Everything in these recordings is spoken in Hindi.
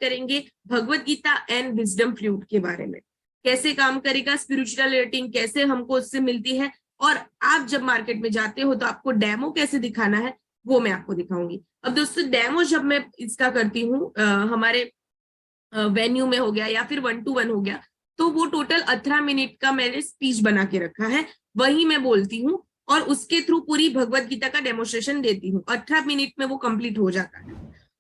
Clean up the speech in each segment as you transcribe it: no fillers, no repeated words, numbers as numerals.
करेंगे Bhagavad Gita and wisdom flute के बारे में, कैसे काम करेगा, स्पिरिचुअल रेटिंग कैसे हमको उससे मिलती है, और आप जब मार्केट में जाते हो तो आपको डेमो कैसे दिखाना है वो मैं आपको दिखाऊंगी। अब दोस्तों डेमो जब मैं इसका करती हूँ हमारे वेन्यू में हो गया या फिर 1-to-1 हो गया, तो वो टोटल 18 मिनट का मैंने स्पीच बना के रखा है, वही मैं बोलती हूँ और उसके थ्रू पूरी भगवत गीता का डेमोन्स्ट्रेशन देती हूँ। 18 मिनट में वो कंप्लीट हो जाता है।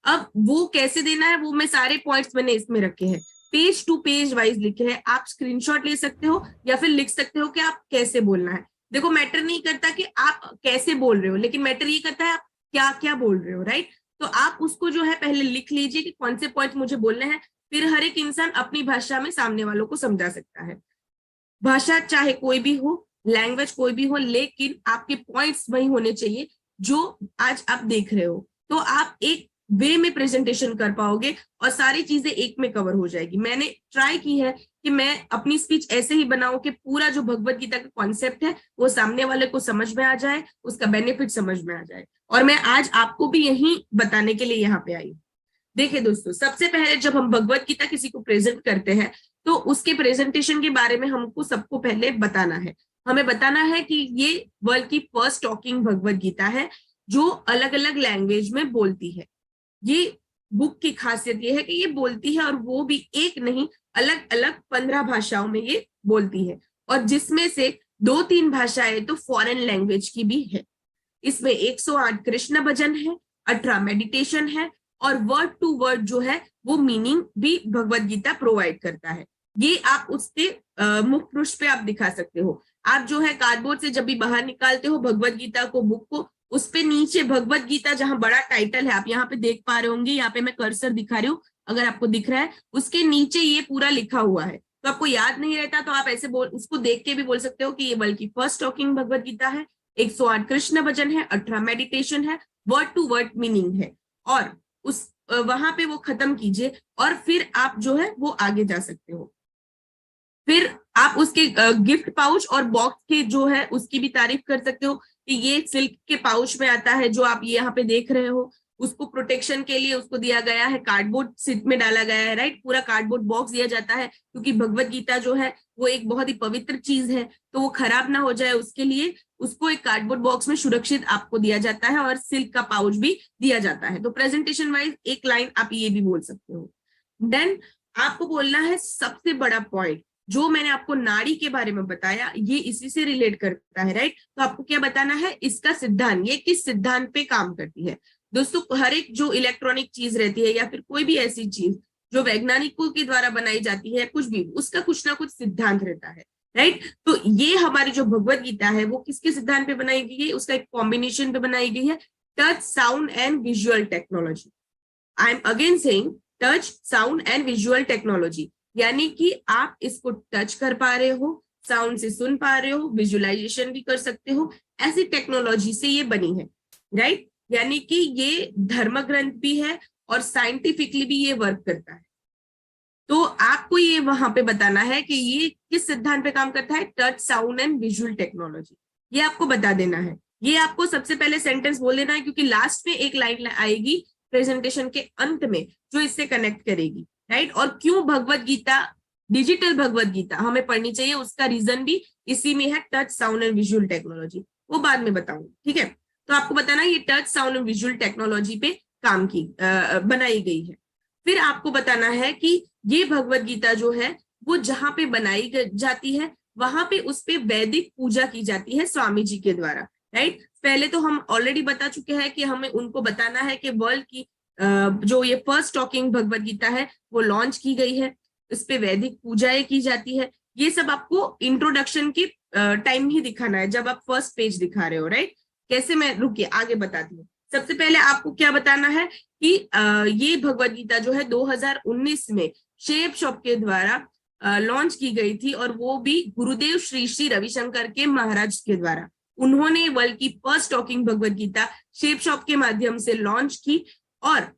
अब वो कैसे देना है वो मैं सारे पॉइंट्स मैंने इसमें रखे हैं, पेज टू पेज वाइज लिखे हैं। आप स्क्रीनशॉट ले सकते हो या फिर लिख सकते हो कि आप कैसे बोलना है। देखो मैटर नहीं करता कि आप कैसे बोल रहे हो, लेकिन मैटर ये करता है आप क्या क्या बोल रहे हो, राइट। तो आप उसको जो है पहले लिख लीजिए कि कौन से पॉइंट मुझे बोलने हैं, फिर हर एक इंसान अपनी भाषा में सामने वालों को समझा सकता है। भाषा चाहे कोई भी हो, लैंग्वेज कोई भी हो, लेकिन आपके पॉइंट्स वही होने चाहिए जो आज आप देख रहे हो, तो आप एक वे में प्रेजेंटेशन कर पाओगे और सारी चीजें एक में कवर हो जाएगी। मैंने ट्राई की है कि मैं अपनी स्पीच ऐसे ही बनाऊं कि पूरा जो भगवत गीता का कॉन्सेप्ट है वो सामने वाले को समझ में आ जाए, उसका बेनिफिट समझ में आ जाए, और मैं आज आपको भी यही बताने के लिए यहाँ पे आई। देखिए दोस्तों, सबसे पहले जब हम भगवत गीता किसी को प्रेजेंट करते हैं तो उसके प्रेजेंटेशन के बारे में हमको सबको पहले बताना है। हमें बताना है कि ये वर्ल्ड की फर्स्ट टॉकिंग भगवत गीता है जो अलग अलग लैंग्वेज में बोलती है। ये बुक की खासियत ये है कि ये बोलती है, और वो भी एक नहीं, अलग अलग 15 भाषाओं में ये बोलती है, और जिसमें से 2-3 भाषाएं तो फॉरेन लैंग्वेज की भी है। इसमें 108 कृष्ण भजन है, 18 मेडिटेशन है, और वर्ड टू वर्ड जो है वो मीनिंग भी भगवत गीता प्रोवाइड करता है। ये आप उसके मुख पृष्ठ पे आप दिखा सकते हो। आप जो है कार्डबोर्ड से जब भी बाहर निकालते हो भगवत गीता को, बुक को, उस पे नीचे भगवत गीता जहां बड़ा टाइटल है आप यहाँ पे देख पा रहे होंगे, यहाँ पे मैं कर्सर दिखा रही हूँ, अगर आपको दिख रहा है, उसके नीचे ये पूरा लिखा हुआ है। तो आपको याद नहीं रहता तो आप ऐसे बोल, उसको देख के भी बोल सकते हो कि ये वर्ल्ड की फर्स्ट टॉकिंग भगवत गीता है, 108 कृष्ण भजन है, 18 मेडिटेशन है, वर्ड टू वर्ड मीनिंग है, और उस वहां पे वो खत्म कीजिए और फिर आप जो है वो आगे जा सकते हो। फिर आप उसके गिफ्ट पाउच और बॉक्स के जो है उसकी भी तारीफ कर सकते हो कि ये सिल्क के पाउच में आता है जो आप यहाँ पे देख रहे हो, उसको प्रोटेक्शन के लिए उसको दिया गया है, कार्डबोर्ड सीट में डाला गया है, राइट। पूरा कार्डबोर्ड बॉक्स दिया जाता है क्योंकि भगवत गीता जो है वो एक बहुत ही पवित्र चीज है, तो वो खराब ना हो जाए उसके लिए उसको एक कार्डबोर्ड बॉक्स में सुरक्षित आपको दिया जाता है, और सिल्क का पाउच भी दिया जाता है। तो प्रेजेंटेशन वाइज एक लाइन आप ये भी बोल सकते हो। देन आपको बोलना है सबसे बड़ा पॉइंट जो मैंने आपको नाड़ी के बारे में बताया, ये इसी से रिलेट करता है, राइट। तो आपको क्या बताना है, इसका सिद्धांत, ये किस सिद्धांत पे काम करती है। दोस्तों हर एक जो इलेक्ट्रॉनिक चीज रहती है या फिर कोई भी ऐसी चीज जो वैज्ञानिकों के द्वारा बनाई जाती है, कुछ भी, उसका कुछ ना कुछ सिद्धांत रहता है, राइट। तो ये हमारी जो भगवत गीता है वो किसके सिद्धांत पे बनाई गई है, उसका एक कॉम्बिनेशन पे बनाई गई है, touch sound and visual technology. I am again saying touch sound and visual technology, यानी कि आप इसको टच कर पा रहे हो, साउंड से सुन पा रहे हो, विजुअलाइजेशन भी कर सकते हो, ऐसी टेक्नोलॉजी से ये बनी है, राइट। यानी कि ये धर्म ग्रंथ भी है और साइंटिफिकली भी ये वर्क करता है। तो आपको ये वहां पे बताना है कि ये किस सिद्धांत पे काम करता है, touch sound and visual technology, ये आपको बता देना है। ये आपको सबसे पहले सेंटेंस बोल देना है क्योंकि लास्ट में एक लाइन आएगी प्रेजेंटेशन के अंत में जो इससे कनेक्ट करेगी, राइट। और क्यों भगवत गीता, डिजिटल भगवत गीता हमें पढ़नी चाहिए, उसका रीजन भी इसी में है, touch sound and visual technology, वो बाद में बताऊंगी, ठीक है। तो आपको बताना ये touch sound and visual technology पे काम की बनाई गई है। फिर आपको बताना है कि ये भगवत गीता जो है वो जहां पे बनाई जाती है वहां पे उस पे वैदिक पूजा की जाती है स्वामी जी के द्वारा, राइट। पहले तो हम ऑलरेडी बता चुके हैं कि हमें उनको बताना है कि वर्ल्ड की जो ये फर्स्ट टॉकिंग भगवत गीता है वो लॉन्च की गई है, इस पे वैदिक पूजाएं की जाती है। ये सब आपको इंट्रोडक्शन के टाइम ही दिखाना है जब आप फर्स्ट पेज दिखा रहे हो, राइट। कैसे, मैं रुकिए आगे बताती हूँ। सबसे पहले आपको क्या बताना है कि ये भगवत गीता जो है 2019 में शेप शॉप के द्वारा लॉन्च की गई थी, और वो भी गुरुदेव श्री श्री रविशंकर के महाराज के द्वारा। उन्होंने वर्ल्ड की first talking Bhagavad Gita shape shop के माध्यम से लॉन्च की, और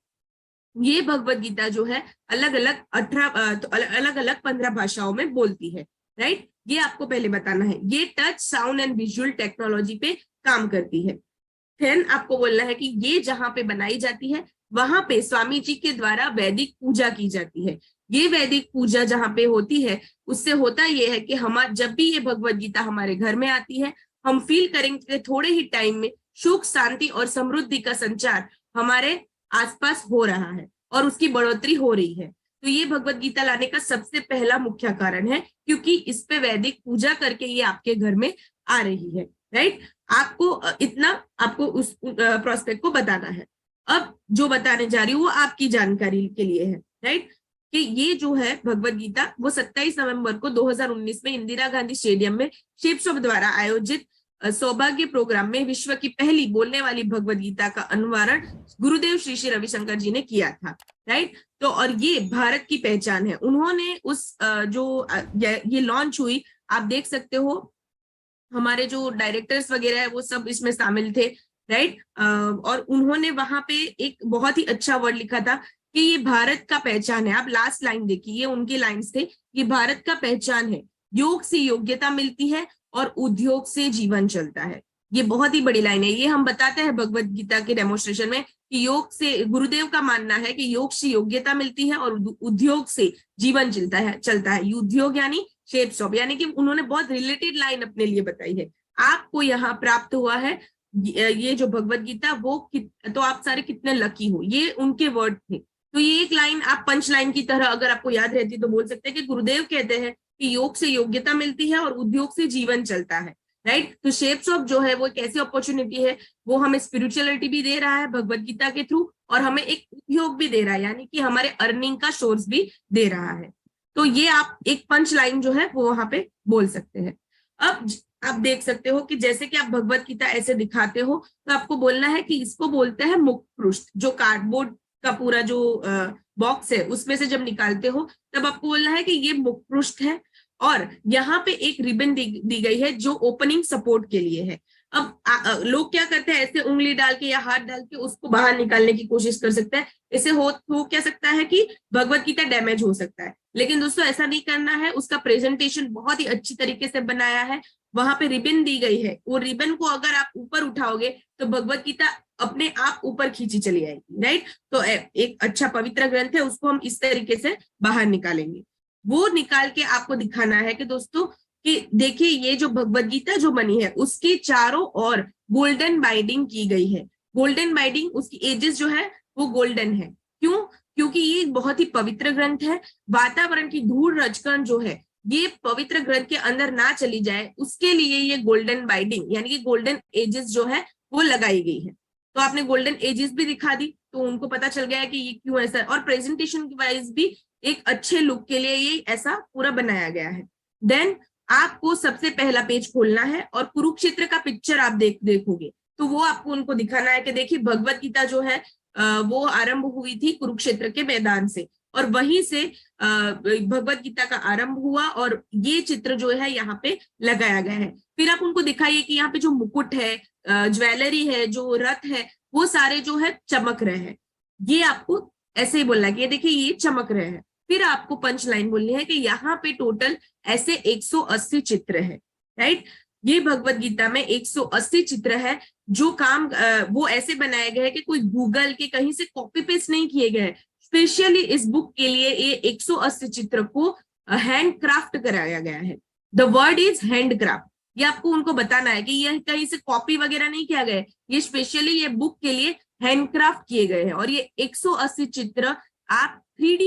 ये भगवत गीता जो है अलग अलग 15 भाषाओं में बोलती है, राइट। ये आपको पहले बताना है। ये touch sound and visual technology पे काम करती है। फिर आपको बोलना है कि ये जहां पे बनाई जाती है वहां पे स्वामी जी के द्वारा वैदिक पूजा की जाती है। ये वैदिक पूजा जहाँ पे होती है, उससे होता ये है कि हमारा जब भी ये भगवत गीता हमारे घर में आती है, हम फील करेंगे थोड़े ही टाइम में सुख, शांति और समृद्धि का संचार हमारे आसपास हो रहा है और उसकी बढ़ोतरी हो रही है। तो ये भगवत गीता लाने का सबसे पहला मुख्य कारण है, क्योंकि इस पे वैदिक पूजा करके ये आपके घर में आ रही है। राइट, आपको इतना आपको उस प्रोस्पेक्ट को बताना है। अब जो बताने जा रही हूँ वो आपकी जानकारी के लिए है। राइट, कि ये जो है भगवत गीता वो 27 नवंबर को 2019 में इंदिरा गांधी स्टेडियम में शिव शॉप द्वारा आयोजित सौभाग्य प्रोग्राम में विश्व की पहली बोलने वाली भगवत गीता का अनुवारण गुरुदेव श्री श्री रविशंकर जी ने किया था। राइट, तो और ये भारत की पहचान है। उन्होंने उस जो ये लॉन्च हुई, आप देख सकते हो हमारे जो डायरेक्टर्स वगैरह है वो सब इसमें शामिल थे। राइट, और उन्होंने वहां पे एक बहुत ही अच्छा वर्ड लिखा था कि ये भारत का पहचान है। आप लास्ट लाइन देखिए, ये उनकी लाइंस थे, ये भारत का पहचान है, योग से योग्यता मिलती है और उद्योग से जीवन चलता है। ये बहुत ही बड़ी लाइन है। ये हम बताते हैं भगवत गीता के डेमोन्स्ट्रेशन में कि योग से, गुरुदेव का मानना है कि योग से योग्यता मिलती है और उद्योग से जीवन चलता है। उद्योग यानी शेप शॉप, यानी कि उन्होंने बहुत रिलेटेड लाइन अपने लिए बताई है। आपको यहाँ प्राप्त हुआ है ये जो भगवत गीता, वो तो आप सारे कितने लकी हो, ये उनके वर्ड थे। तो ये एक लाइन आप पंच लाइन की तरह अगर आपको याद रहती तो बोल सकते हैं कि गुरुदेव कहते हैं कि योग से योग्यता मिलती है और उद्योग से जीवन चलता है। राइट, तो शेप शॉप जो है वो एक ऐसी अपॉर्चुनिटी है, वो हमें स्पिरिचुअलिटी भी दे रहा है भगवत गीता के थ्रू, और हमें एक उद्योग भी दे रहा है, यानी कि हमारे अर्निंग का सोर्स भी दे रहा है। तो ये आप एक पंच लाइन जो है वो वहां पे बोल सकते हैं। अब आप देख सकते हो कि जैसे कि आप भगवत गीता ऐसे दिखाते हो, तो आपको बोलना है कि इसको बोलते हैं मुख पृष्ठ। जो कार्डबोर्ड का पूरा जो बॉक्स है उसमें से जब निकालते हो तब आपको बोलना है कि ये मुख पृष्ठ है, और यहाँ पे एक रिबन दी गई है जो ओपनिंग सपोर्ट के लिए है। अब लोग क्या करते हैं, ऐसे उंगली डाल के या हाथ डाल के उसको बाहर निकालने की कोशिश कर सकते हैं। ऐसे हो क्या सकता है कि भगवत गीता डैमेज हो सकता है, लेकिन दोस्तों ऐसा नहीं करना है। उसका प्रेजेंटेशन बहुत ही अच्छी तरीके से बनाया है, वहां पे रिबन दी गई है, वो रिबन को अगर आप ऊपर उठाओगे तो भगवत गीता अपने आप ऊपर खींची चली आएगी। राइट, तो एक अच्छा पवित्र ग्रंथ है, उसको हम इस तरीके से बाहर निकालेंगे। वो निकाल के आपको दिखाना है कि दोस्तों कि देखिए ये जो भगवत गीता जो बनी है उसके चारों ओर गोल्डन बाइंडिंग की गई है। गोल्डन बाइंडिंग, उसकी एजेस जो है वो गोल्डन है। क्यों? क्योंकि ये बहुत ही पवित्र ग्रंथ है। वातावरण की धूल रजकण जो है ये पवित्र ग्रंथ के अंदर ना चली जाए, उसके लिए ये गोल्डन बाइंडिंग यानी कि गोल्डन एजेस जो है वो लगाई गई है। तो आपने गोल्डन एजेस भी दिखा दी तो उनको पता चल गया है कि ये क्यों ऐसा, और प्रेजेंटेशन की वाइज भी एक अच्छे लुक के लिए ये ऐसा पूरा बनाया गया है। देन आपको सबसे पहला पेज खोलना है और कुरुक्षेत्र का पिक्चर आप देखोगे तो वो आपको उनको दिखाना है कि देखिए भगवत गीता जो है वो आरंभ हुई थी कुरुक्षेत्र के मैदान से, और वहीं से भगवत गीता का आरंभ हुआ, और ये चित्र जो है यहाँ पे लगाया गया है। फिर आप उनको दिखाइए कि यहाँ पे जो मुकुट है, ज्वेलरी है, जो रथ है, वो सारे जो है चमक रहे हैं। ये आपको ऐसे ही बोलना है कि ये देखिए ये चमक रहे हैं। फिर आपको पंच लाइन बोलनी है कि यहाँ पे टोटल ऐसे 180 चित्र है। राइट, ये भगवत गीता में 180 चित्र है जो काम वो ऐसे बनाए गए हैं कि कोई गूगल के कहीं से कॉपी पेस्ट नहीं किए गए। स्पेशली इस बुक के लिए ये 180 चित्र को हैंड क्राफ्ट कराया गया है। The word is hand craft. ये आपको उनको बताना है कि ये कहीं से कॉपी वगैरह नहीं किया गया, ये स्पेशली ये बुक के लिए हैंडक्राफ्ट किए गए हैं। और ये 180 चित्र आप 3D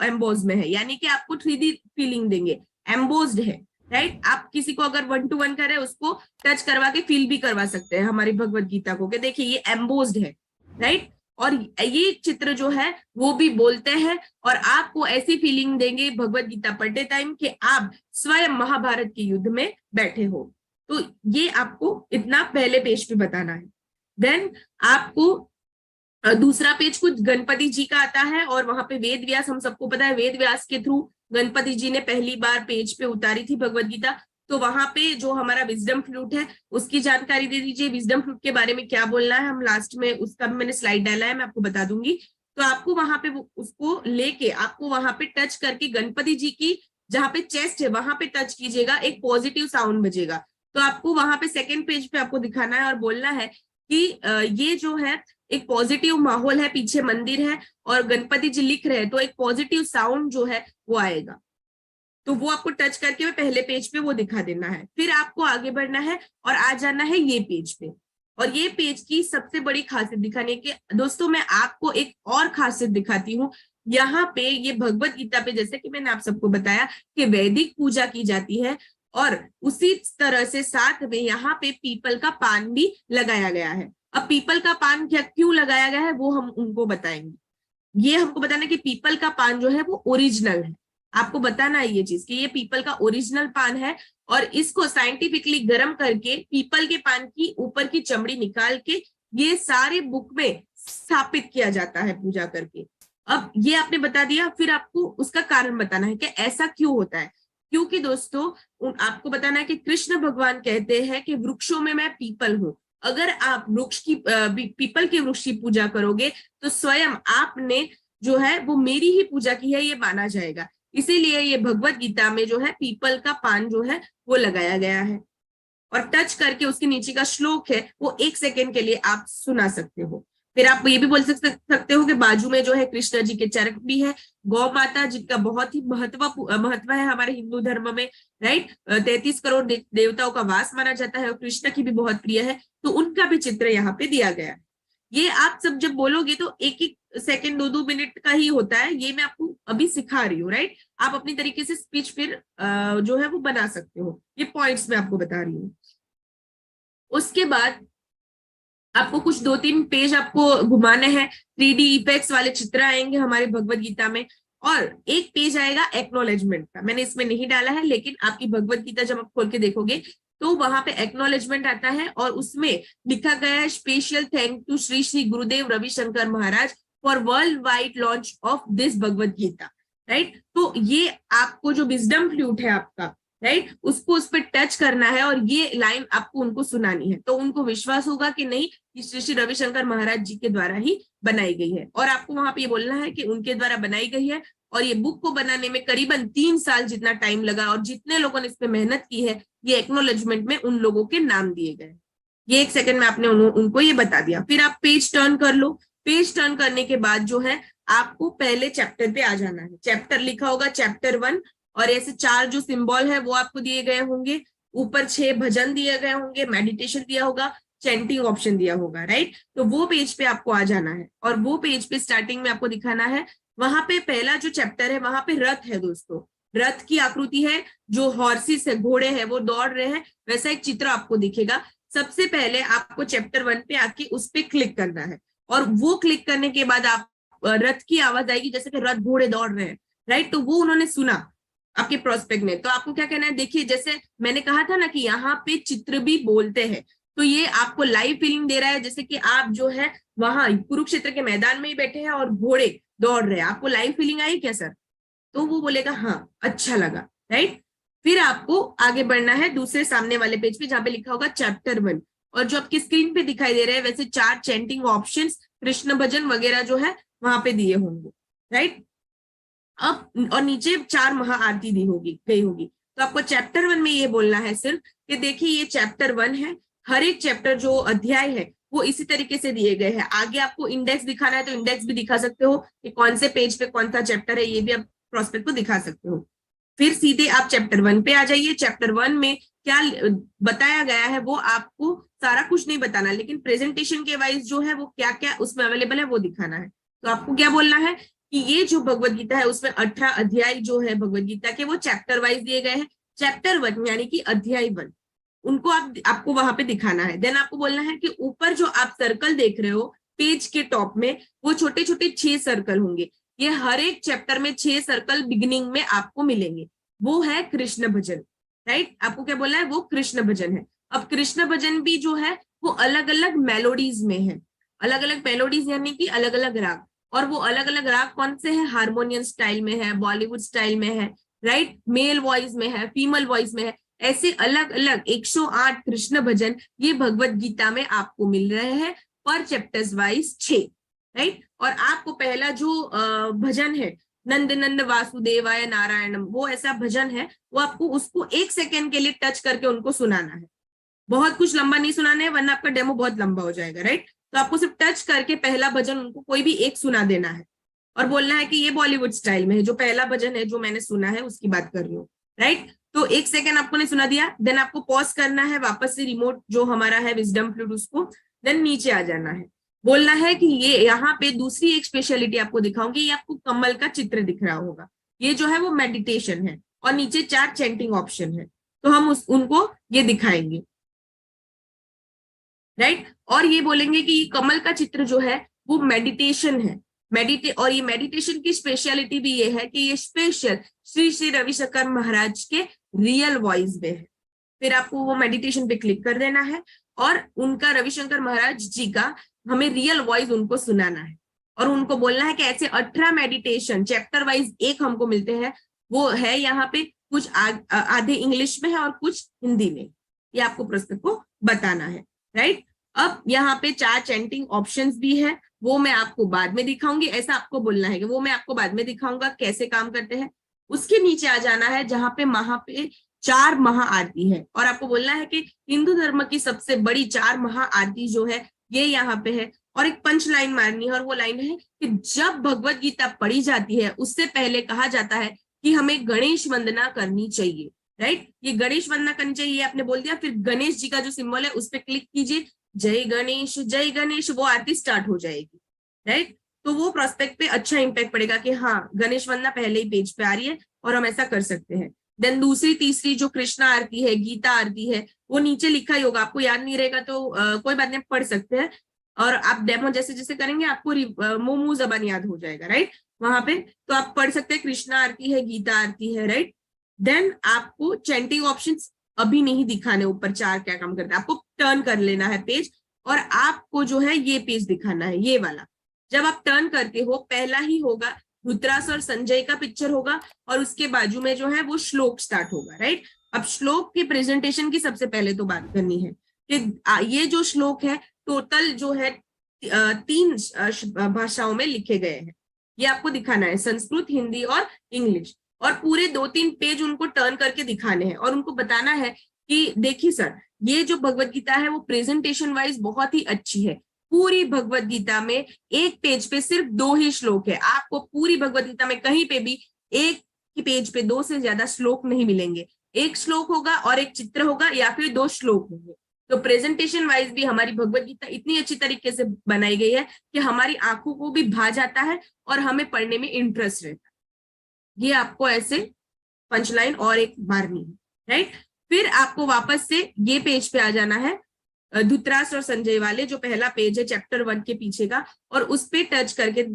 एम्बोज में है, यानी कि आपको 3D फीलिंग देंगे, एम्बोज्ड है। राइट, आप किसी को अगर 1 to 1 करे उसको टच करवा के फील भी करवा सकते हैं हमारी भगवत गीता को कि देखिए ये एम्बोज्ड है। राइट, और ये चित्र जो है वो भी बोलते हैं और आपको ऐसी फीलिंग देंगे भगवत गीता पढ़ते टाइम कि आप स्वयं महाभारत के युद्ध में बैठे हो। तो ये आपको इतना पहले पेज पे बताना है। देन आपको दूसरा पेज कुछ गणपति जी का आता है, और वहां पे वेद व्यास, हम सबको पता है वेद व्यास के थ्रू गणपति जी ने पहली बार पेज पे उतारी थी भगवत गीता। तो वहां पे जो हमारा विजडम फ्लूट है उसकी जानकारी दे दीजिए। विजडम फ्लूट के बारे में क्या बोलना है, हम लास्ट में उसका भी मैंने स्लाइड डाला है, मैं आपको बता दूंगी। तो आपको वहां पे उसको लेके आपको वहां पे टच करके गणपति जी की जहाँ पे चेस्ट है वहां पे टच कीजिएगा, एक पॉजिटिव साउंड बजेगा। तो आपको वहां पे सेकेंड पेज पे आपको दिखाना है और बोलना है कि ये जो है एक पॉजिटिव माहौल है, पीछे मंदिर है और गणपति जी लिख रहे हैं, तो एक पॉजिटिव साउंड जो है वो आएगा। तो वो आपको टच करके पहले पेज पे वो दिखा देना है। फिर आपको आगे बढ़ना है और आ जाना है ये पेज पे। और ये पेज की सबसे बड़ी खासियत दिखाने के दोस्तों, मैं आपको एक और खासियत दिखाती हूँ। यहाँ पे ये भगवत गीता पे, जैसे कि मैंने आप सबको बताया कि वैदिक पूजा की जाती है, और उसी तरह से साथ में यहाँ पे पीपल का पान भी लगाया गया है। अब पीपल का पान क्या क्यों लगाया गया है वो हम उनको बताएंगे। ये हमको बताना है कि पीपल का पान जो है वो ओरिजिनल है। आपको बताना है ये चीज कि ये पीपल का ओरिजिनल पान है, और इसको साइंटिफिकली गर्म करके पीपल के पान की ऊपर की चमड़ी निकाल के ये सारे बुक में स्थापित किया जाता है पूजा करके। अब ये आपने बता दिया, फिर आपको उसका कारण बताना है कि ऐसा क्यों होता है। क्योंकि दोस्तों आपको बताना है कि कृष्ण भगवान कहते हैं कि वृक्षों में मैं पीपल हूं। अगर आप वृक्ष की पीपल के वृक्ष की पूजा करोगे तो स्वयं आपने जो है वो मेरी ही पूजा की है, ये माना जाएगा। इसीलिए ये भगवत गीता में जो है पीपल का पान जो है वो लगाया गया है। और टच करके उसके नीचे का श्लोक है वो 1 सेकेंड के लिए आप सुना सकते हो। फिर आप ये भी बोल सकते हो कि बाजू में जो है कृष्ण जी के चरक भी है, गौ माता जिनका बहुत ही महत्व है हमारे हिंदू धर्म में, राइट। 33 करोड़ देवताओं का वास माना जाता है और कृष्ण की भी बहुत प्रिय है, तो उनका भी चित्र यहाँ पे दिया गया है। ये आप सब जब बोलोगे तो 1-1 सेकेंड 2-2 मिनट का ही होता है, ये मैं आपको अभी सिखा रही हूँ, राइट। आप अपनी तरीके से स्पीच फिर जो है वो बना सकते हो। ये पॉइंट्स मैं आपको बता रही हूँ। उसके बाद आपको कुछ 2-3 पेज आपको घुमाने हैं, 3D इफेक्ट्स वाले चित्र आएंगे हमारे भगवत गीता में, और एक पेज आएगा एक्नॉलेजमेंट का। मैंने इसमें नहीं डाला है, लेकिन आपकी भगवत गीता जब आप खोल के देखोगे तो वहां पे एक्नॉलेजमेंट आता है, और उसमें लिखा गया है special thank to Shri Shri Gurudev Ravishankar Maharaj for world wide launch of this Bhagavad Gita, right. तो ये आपको जो विजडम फ्लूट है आपका, राइट, उसको उस पर टच करना है और ये लाइन आपको उनको सुनानी है, तो उनको विश्वास होगा कि नहीं श्री श्री रविशंकर महाराज जी के द्वारा ही बनाई गई है। और आपको वहां पे ये बोलना है कि उनके द्वारा बनाई गई है, और ये बुक को बनाने में करीबन 3 साल जितना टाइम लगा, और जितने लोगों ने इस पे मेहनत की है ये एक्नॉलेजमेंट में उन लोगों के नाम दिए गए। ये 1 सेकंड में आपने उनको ये बता दिया। फिर आप पेज टर्न कर लो। पेज टर्न करने के बाद जो है आपको पहले चैप्टर पे आ जाना है। चैप्टर लिखा होगा चैप्टर 1, और ऐसे 4 जो सिंबल है वो आपको दिए गए होंगे, ऊपर 6 भजन दिए गए होंगे, मेडिटेशन दिया होगा, चैंटिंग ऑप्शन दिया होगा, राइट। तो वो पेज पे आपको आ जाना है, और वो पेज पे स्टार्टिंग में आपको दिखाना है। वहां पे पहला जो चैप्टर है वहां पे रथ है दोस्तों, रथ की आकृति है, जो हॉर्सेस है, घोड़े हैं, वो दौड़ रहे हैं, वैसा एक चित्र आपको दिखेगा। सबसे पहले आपको चैप्टर 1 पे आके उस पे क्लिक करना है, और वो क्लिक करने के बाद आप रथ की आवाज आएगी, जैसे कि रथ घोड़े दौड़ रहे हैं, राइट। तो वो उन्होंने सुना आपके प्रोस्पेक्ट में, तो आपको क्या कहना है, देखिए जैसे मैंने कहा था ना कि यहाँ पे चित्र भी बोलते हैं, तो ये आपको लाइव फीलिंग दे रहा है, जैसे कि आप जो है वहां कुरुक्षेत्र के मैदान में ही बैठे हैं और घोड़े दौड़ रहे हैं। आपको लाइव फीलिंग आई क्या सर? तो वो बोलेगा हाँ अच्छा लगा, राइट। फिर आपको आगे बढ़ना है दूसरे सामने वाले पेज पे, जहाँ पे लिखा होगा चैप्टर 1, और जो आपकी स्क्रीन पे दिखाई दे रहे हैं वैसे 4 चैंटिंग ऑप्शंस, कृष्ण भजन वगैरह जो है वहां पे दिए होंगे, राइट। अब और नीचे 4 महाआरती दी होगी गई होगी। तो आपको चैप्टर 1 में ये बोलना है सिर्फ कि देखिए ये चैप्टर 1 है, हर एक चैप्टर जो अध्याय है वो इसी तरीके से दिए गए हैं। आगे आपको इंडेक्स दिखाना है तो इंडेक्स भी दिखा सकते हो कि कौन से पेज पे कौन सा चैप्टर है, ये भी आप प्रोस्पेक्ट को दिखा सकते हो। फिर सीधे आप चैप्टर 1 पे आ जाइए। चैप्टर 1 में क्या बताया गया है वो आपको सारा कुछ नहीं बताना, लेकिन प्रेजेंटेशन के वाइज जो है वो क्या क्या उसमें अवेलेबल है वो दिखाना है। तो आपको क्या बोलना है कि ये जो भगवत गीता है उसमें 18 अध्याय जो है भगवत गीता के वो चैप्टर वाइज दिए गए हैं। चैप्टर 1 यानी कि अध्याय 1 उनको आपको वहां पे दिखाना है। देन आपको बोलना है कि ऊपर जो आप सर्कल देख रहे हो पेज के टॉप में, वो छोटे छोटे 6 सर्कल होंगे। ये हर एक चैप्टर में 6 सर्कल बिगिनिंग में आपको मिलेंगे, वो है कृष्ण भजन, राइट। आपको क्या बोलना है, वो कृष्ण भजन है। अब कृष्ण भजन भी जो है वो अलग अलग मेलोडीज में है, अलग अलग मेलोडीज यानी कि अलग अलग राग, और वो अलग अलग राग कौन से हैं, हारमोनियम स्टाइल में है, बॉलीवुड स्टाइल में है, राइट, मेल वॉइस में है, फीमेल वॉइस में है, ऐसे अलग अलग 108 कृष्ण भजन ये भगवत गीता में आपको मिल रहे हैं पर चैप्टर्स वाइज 6, राइट। और आपको पहला जो भजन है नंद नंद वासुदेवाय नारायणम, वो ऐसा भजन है, वो आपको उसको 1 सेकेंड के लिए टच करके उनको सुनाना है। बहुत कुछ लंबा नहीं सुनाना है वरना आपका डेमो बहुत लंबा हो जाएगा, राइट। तो आपको सिर्फ टच करके पहला भजन उनको कोई भी एक सुना देना है और बोलना है कि ये बॉलीवुड स्टाइल में है, जो पहला भजन है जो मैंने सुना है उसकी बात कर रही हूँ, राइट। तो 1 सेकेंड आपको ने सुना दिया, देन आपको पॉज करना है, वापस से रिमोट जो हमारा है विजडम फ्लूट उसको, देन नीचे आ जाना है, बोलना है कि ये यहाँ पे दूसरी एक स्पेशलिटी आपको दिखाऊंगी, ये आपको कमल का चित्र दिख रहा होगा, ये जो है वो मेडिटेशन है, और नीचे 4 चैंटिंग ऑप्शन है, तो हम उनको ये दिखाएंगे, राइट। और ये बोलेंगे कि ये कमल का चित्र जो है वो मेडिटेशन है, और ये मेडिटेशन की स्पेशलिटी भी ये है कि ये स्पेशल श्री श्री रविशंकर महाराज के रियल वॉइस में है। फिर आपको वो मेडिटेशन पे क्लिक कर देना है और उनका रविशंकर महाराज जी का हमें रियल वॉइस उनको सुनाना है, और उनको बोलना है कि ऐसे 18 मेडिटेशन चैप्टर वाइज एक हमको मिलते हैं, वो है यहाँ पे कुछ आधे इंग्लिश में है और कुछ हिंदी में, ये आपको पुस्तक को बताना है, राइट। अब यहाँ पे 4 चैंटिंग ऑप्शंस भी है, वो मैं आपको बाद में दिखाऊंगी, ऐसा आपको बोलना है कि वो मैं आपको बाद में दिखाऊंगा कैसे काम करते हैं। उसके नीचे आ जाना है जहां पे 4 महाआरती है, और आपको बोलना है कि हिंदू धर्म की सबसे बड़ी 4 महाआरती जो है ये यहाँ पे है, और एक पंच लाइन मारनी है, और वो लाइन है कि जब भगवत गीता पढ़ी जाती है उससे पहले कहा जाता है कि हमें गणेश वंदना करनी चाहिए, राइट। ये गणेश वंदना करनी चाहिए आपने बोल दिया, फिर गणेश जी का जो सिंबल है उस पर क्लिक कीजिए, जय गणेश, वो आरती स्टार्ट हो जाएगी, राइट। तो वो प्रोस्पेक्ट पे अच्छा इंपैक्ट पड़ेगा कि हाँ गणेश वंदना पहले ही पेज पे आ रही है और हम ऐसा कर सकते हैं। देन दूसरी तीसरी जो कृष्णा आरती है, गीता आरती है, वो नीचे लिखा ही होगा, आपको याद नहीं रहेगा तो कोई बात नहीं, पढ़ सकते हैं, और आप डेमो जैसे जैसे करेंगे आपको मुंह जबान याद हो जाएगा, राइट। वहां पे तो आप पढ़ सकते हैं कृष्णा आरती है, गीता आरती है, राइट। देन आपको चैंटिंग ऑप्शंस अभी नहीं दिखाने, ऊपर 4 क्या काम करते हैं, आपको टर्न कर लेना है पेज, और आपको जो है ये पेज दिखाना है, ये वाला। जब आप टर्न करते हो पहला ही होगा धृतराष्ट्र और संजय का पिक्चर होगा, और उसके बाजू में जो है वो श्लोक स्टार्ट होगा, राइट। अब श्लोक के प्रेजेंटेशन की सबसे पहले तो बात करनी है कि ये जो श्लोक है टोटल जो है 3 भाषाओं में लिखे गए हैं, ये आपको दिखाना है, संस्कृत, हिंदी और इंग्लिश, और पूरे 2-3 पेज उनको टर्न करके दिखाने हैं, और उनको बताना है कि देखिए सर ये जो भगवत गीता है वो प्रेजेंटेशन वाइज बहुत ही अच्छी है, पूरी भगवत गीता में एक पेज पे सिर्फ 2 ही श्लोक है, आपको पूरी भगवत गीता में कहीं पे भी एक ही पेज पे 2 से ज्यादा श्लोक नहीं मिलेंगे, एक श्लोक होगा और एक चित्र होगा, या फिर 2 श्लोक होंगे। तो प्रेजेंटेशन वाइज भी हमारी भगवत गीता इतनी अच्छी तरीके से बनाई गई है कि हमारी आंखों को भी भा जाता है और हमें पढ़ने में इंटरेस्ट रहता है। ये आपको ऐसे पंचलाइन और एक मारनी है, राइट। फिर आपको वापस से ये पेज पे आ जाना है, धृतराष्ट्र और संजय वाले जो पहला पेज है चैप्टर 1 के पीछे का, और उस पे टच करके